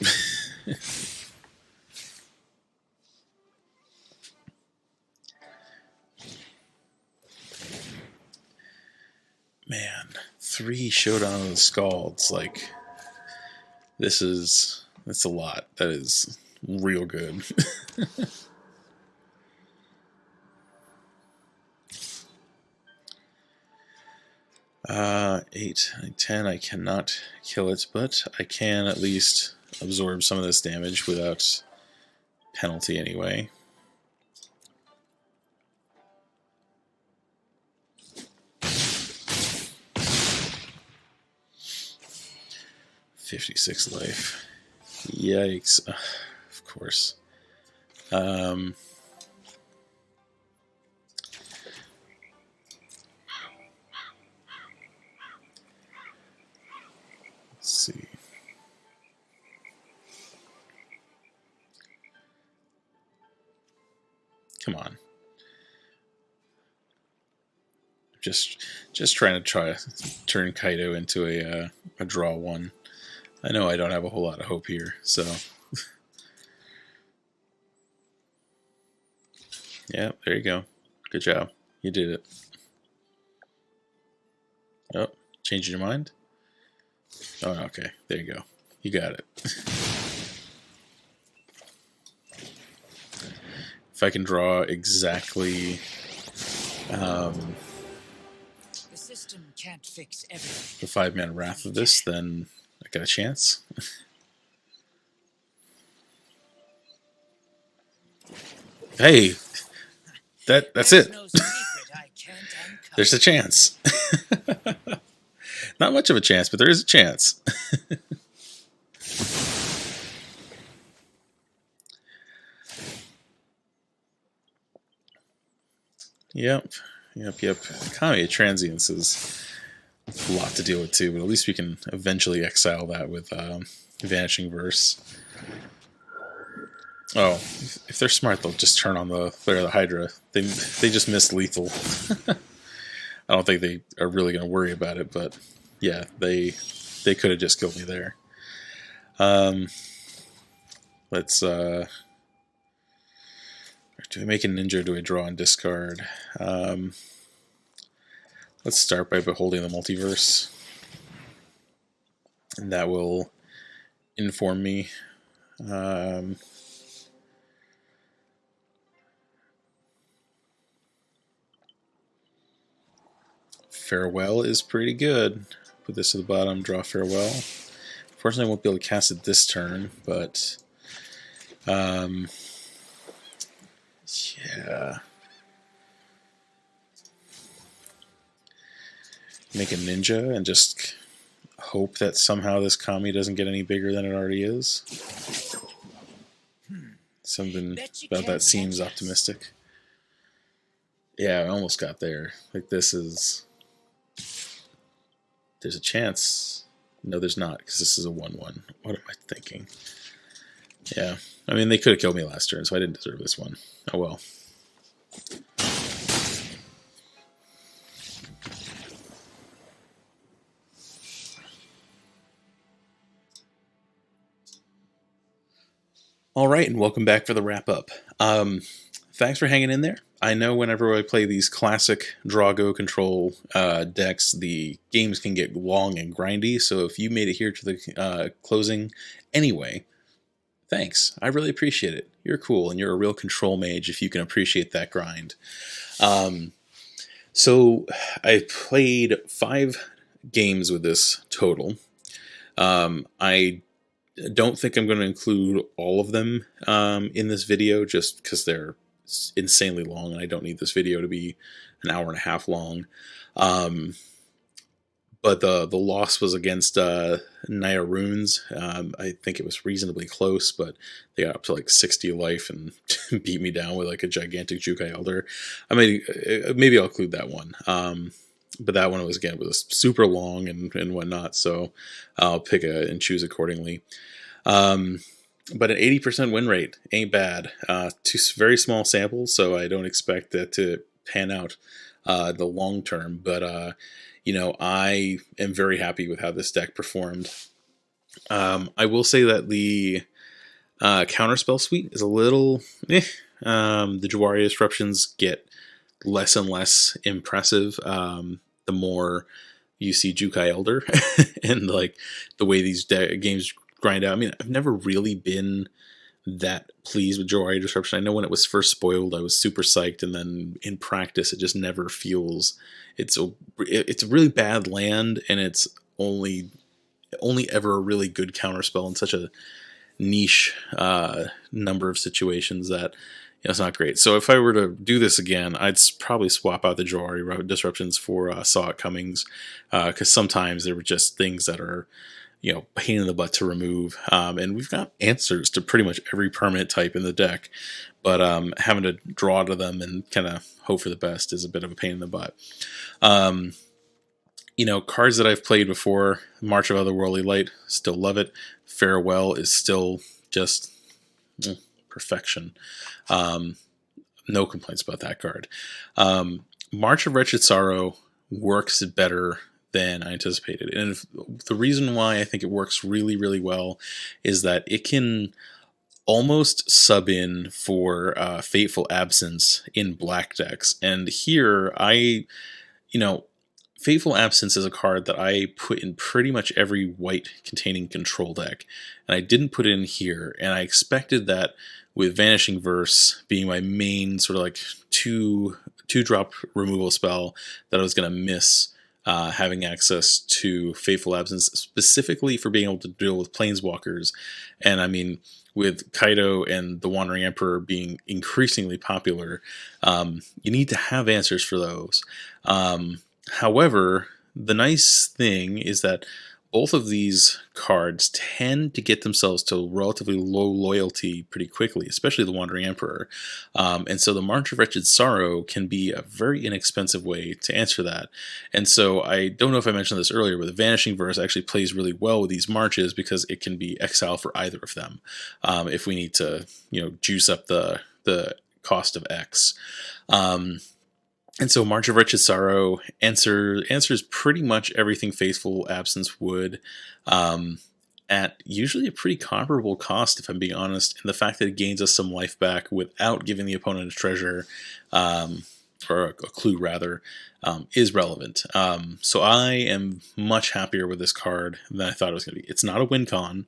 Man, 3 Showdown of the Scalds, like, that's a lot. That is real good. 8, 10, I cannot kill it, but I can at least absorb some of this damage without penalty anyway. $56 life. Yikes. Of course. Let's see. Come on. Just trying to turn Kaido into a draw 1. I know I don't have a whole lot of hope here, so yeah, there you go. Good job. You did it. Oh, changing your mind? Oh, okay. There you go. You got it. If I can draw exactly The system can't fix everything. the 5-mana Wrath of this, then I got a chance. Hey, that's it. No secret I can't uncover. There's a chance. Not much of a chance, but there is a chance. Yep. Kami Transience is a lot to deal with too, but at least we can eventually exile that with Vanishing Verse. Oh, if they're smart, they'll just turn on the Flare of the Hydra. They just missed lethal. I don't think they are really going to worry about it, but yeah, they could have just killed me there. Let's do I make a ninja or do I draw and discard? Let's start by beholding the multiverse, and that will inform me. Farewell is pretty good. Put this to the bottom, draw Farewell. Unfortunately, I won't be able to cast it this turn, but yeah. Make a ninja and just hope that somehow this Kami doesn't get any bigger than it already is. Something about that seems optimistic. Yeah, I almost got there. Like, this is... There's a chance. No, there's not, because this is a 1-1. What am I thinking? Yeah. I mean, they could have killed me last turn, so I didn't deserve this one. Oh well. All right, and welcome back for the wrap-up. Thanks for hanging in there. I know whenever I play these classic draw-go control decks, the games can get long and grindy, so if you made it here to the closing anyway, thanks. I really appreciate it. You're cool, and you're a real control mage if you can appreciate that grind. So I played 5 games with this total. I don't think I'm going to include all of them in this video just because they're insanely long and I don't need this video to be an hour and a half long. But the loss was against Naya Runes. I think it was reasonably close, but they got up to like 60 life and beat me down with like a gigantic Jeskai Elder. I mean, maybe I'll include that one. But that one was super long and whatnot, so I'll pick and choose accordingly. But an 80% win rate ain't bad. 2 very small samples, so I don't expect that to pan out the long term. But you know, I am very happy with how this deck performed. I will say that the counterspell suite is a little the Jawari Disruptions get less and less impressive the more you see Jeskai Elder and like the way these games grind out. I mean, I've never really been that pleased with Jawari Disruption. I know when it was first spoiled, I was super psyched, and then in practice, it just never feels. It's a really bad land, and it's only ever a really good counterspell in such a niche number of situations that it's not great. So if I were to do this again, I'd probably swap out the Jawari Disruptions for Saw It Comings, because sometimes there were just things that are pain in the butt to remove, and we've got answers to pretty much every permanent type in the deck, but having to draw to them and kind of hope for the best is a bit of a pain in the butt. Cards that I've played before, March of Otherworldly Light, still love it. Farewell is still just perfection. No complaints about that card. March of Wretched Sorrow works better than I anticipated. And the reason why I think it works really, really well is that it can almost sub in for Fateful Absence in black decks. And here, Fateful Absence is a card that I put in pretty much every white containing control deck. And I didn't put it in here. And I expected that with Vanishing Verse being my main sort of like two drop removal spell, that I was going to miss having access to Fateful Absence, specifically for being able to deal with planeswalkers. And I mean, with Kaido and the Wandering Emperor being increasingly popular, you need to have answers for those. However, the nice thing is that both of these cards tend to get themselves to relatively low loyalty pretty quickly, especially the Wandering Emperor. And so the March of Wretched Sorrow can be a very inexpensive way to answer that. And so I don't know if I mentioned this earlier, but the Vanishing Verse actually plays really well with these marches because it can be exile for either of them if we need to, juice up the cost of X. And so March of Wretched Sorrow answers pretty much everything Faithful Absence would, at usually a pretty comparable cost, if I'm being honest. And the fact that it gains us some life back without giving the opponent a treasure, or a clue rather, is relevant. So I am much happier with this card than I thought it was going to be. It's not a win con,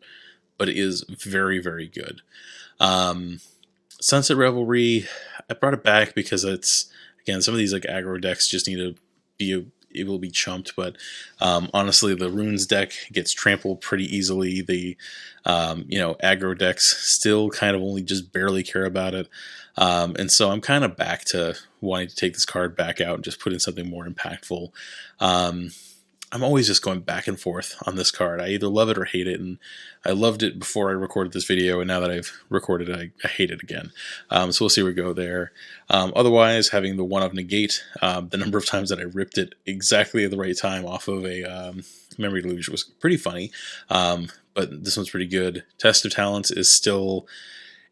but it is very, very good. Sunset Revelry, I brought it back because it's, again, some of these like aggro decks just need to be able to be chumped, but honestly, the Runes deck gets trampled pretty easily. The aggro decks still kind of only just barely care about it, and so I'm kind of back to wanting to take this card back out and just put in something more impactful. I'm always just going back and forth on this card. I either love it or hate it, and I loved it before I recorded this video, and now that I've recorded it, I hate it again. So we'll see where we go there. Otherwise, having the One of Negate, the number of times that I ripped it exactly at the right time off of a Memory Deluge was pretty funny, but this one's pretty good. Test of Talents is still...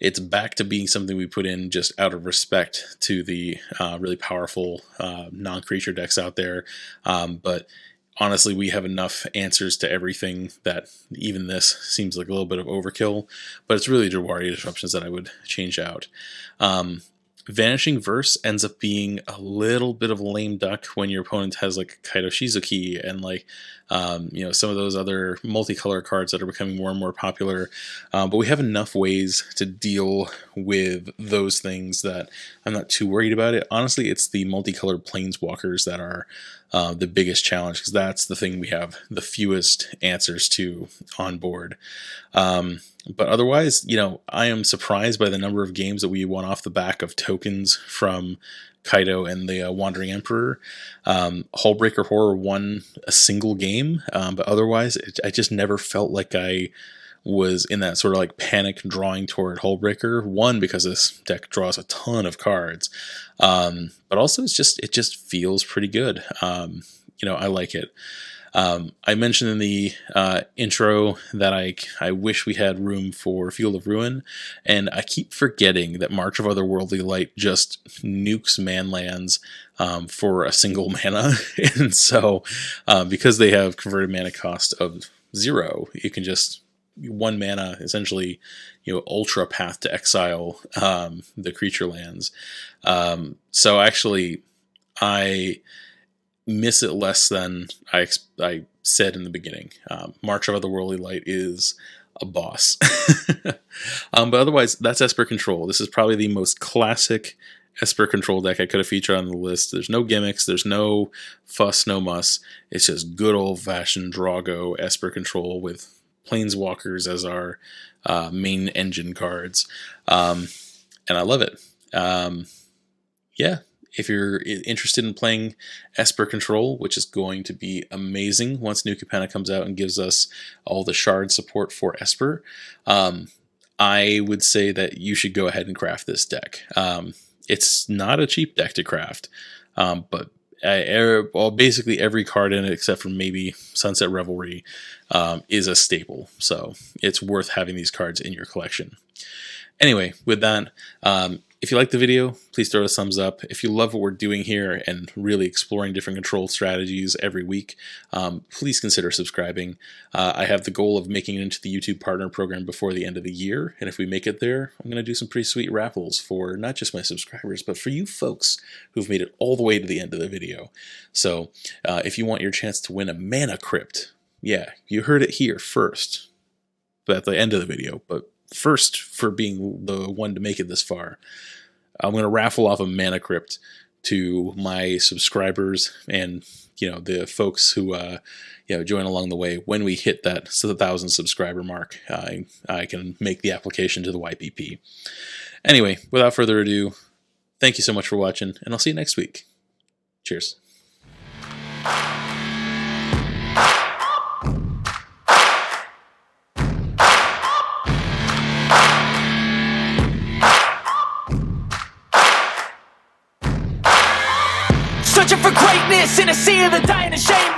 It's back to being something we put in just out of respect to the really powerful non-creature decks out there, but honestly, we have enough answers to everything that even this seems like a little bit of overkill, but it's really Jawari Disruptions that I would change out. Vanishing Verse ends up being a little bit of a lame duck when your opponent has like Kaido Shizuki and like some of those other multicolor cards that are becoming more and more popular. But we have enough ways to deal with those things that I'm not too worried about it. Honestly, it's the multicolored planeswalkers that are the biggest challenge, because that's the thing we have the fewest answers to on board. But otherwise, I am surprised by the number of games that we won off the back of tokens from Kaido and the Wandering Emperor. Hullbreaker Horror won a single game, but otherwise, I just never felt like I was in that sort of like panic drawing toward Hullbreaker. One, because this deck draws a ton of cards, but also it just feels pretty good. I like it. I mentioned in the intro that I wish we had room for Field of Ruin, and I keep forgetting that March of Otherworldly Light just nukes manlands for a single mana, and so because they have converted mana cost of 0, you can just 1 mana essentially ultra path to exile the creature lands. So actually I miss it less than I said in the beginning. March of Otherworldly Light is a boss. But otherwise, that's Esper Control. This is probably the most classic Esper Control deck I could have featured on the list. There's no gimmicks, there's no fuss, no muss. It's just good old-fashioned Drago Esper Control with Planeswalkers as our main engine cards. And I love it. If you're interested in playing Esper Control, which is going to be amazing once New Capenna comes out and gives us all the shard support for Esper, I would say that you should go ahead and craft this deck. It's not a cheap deck to craft, but basically every card in it, except for maybe Sunset Revelry, is a staple. So it's worth having these cards in your collection. Anyway, with that, if you like the video, please throw a thumbs up. If you love what we're doing here and really exploring different control strategies every week, please consider subscribing. I have the goal of making it into the YouTube Partner Program before the end of the year, and if we make it there, I'm going to do some pretty sweet raffles for not just my subscribers, but for you folks who've made it all the way to the end of the video. So if you want your chance to win a Mana Crypt, yeah, you heard it here first, but at the end of the video, but first for being the one to make it this far, I'm going to raffle off a Mana Crypt to my subscribers and the folks who join along the way. When we hit that 1,000 subscriber mark, I can make the application to the YPP. Anyway, without further ado, thank you so much for watching, and I'll see you next week. Cheers. abyss in a sea of the dying and shame.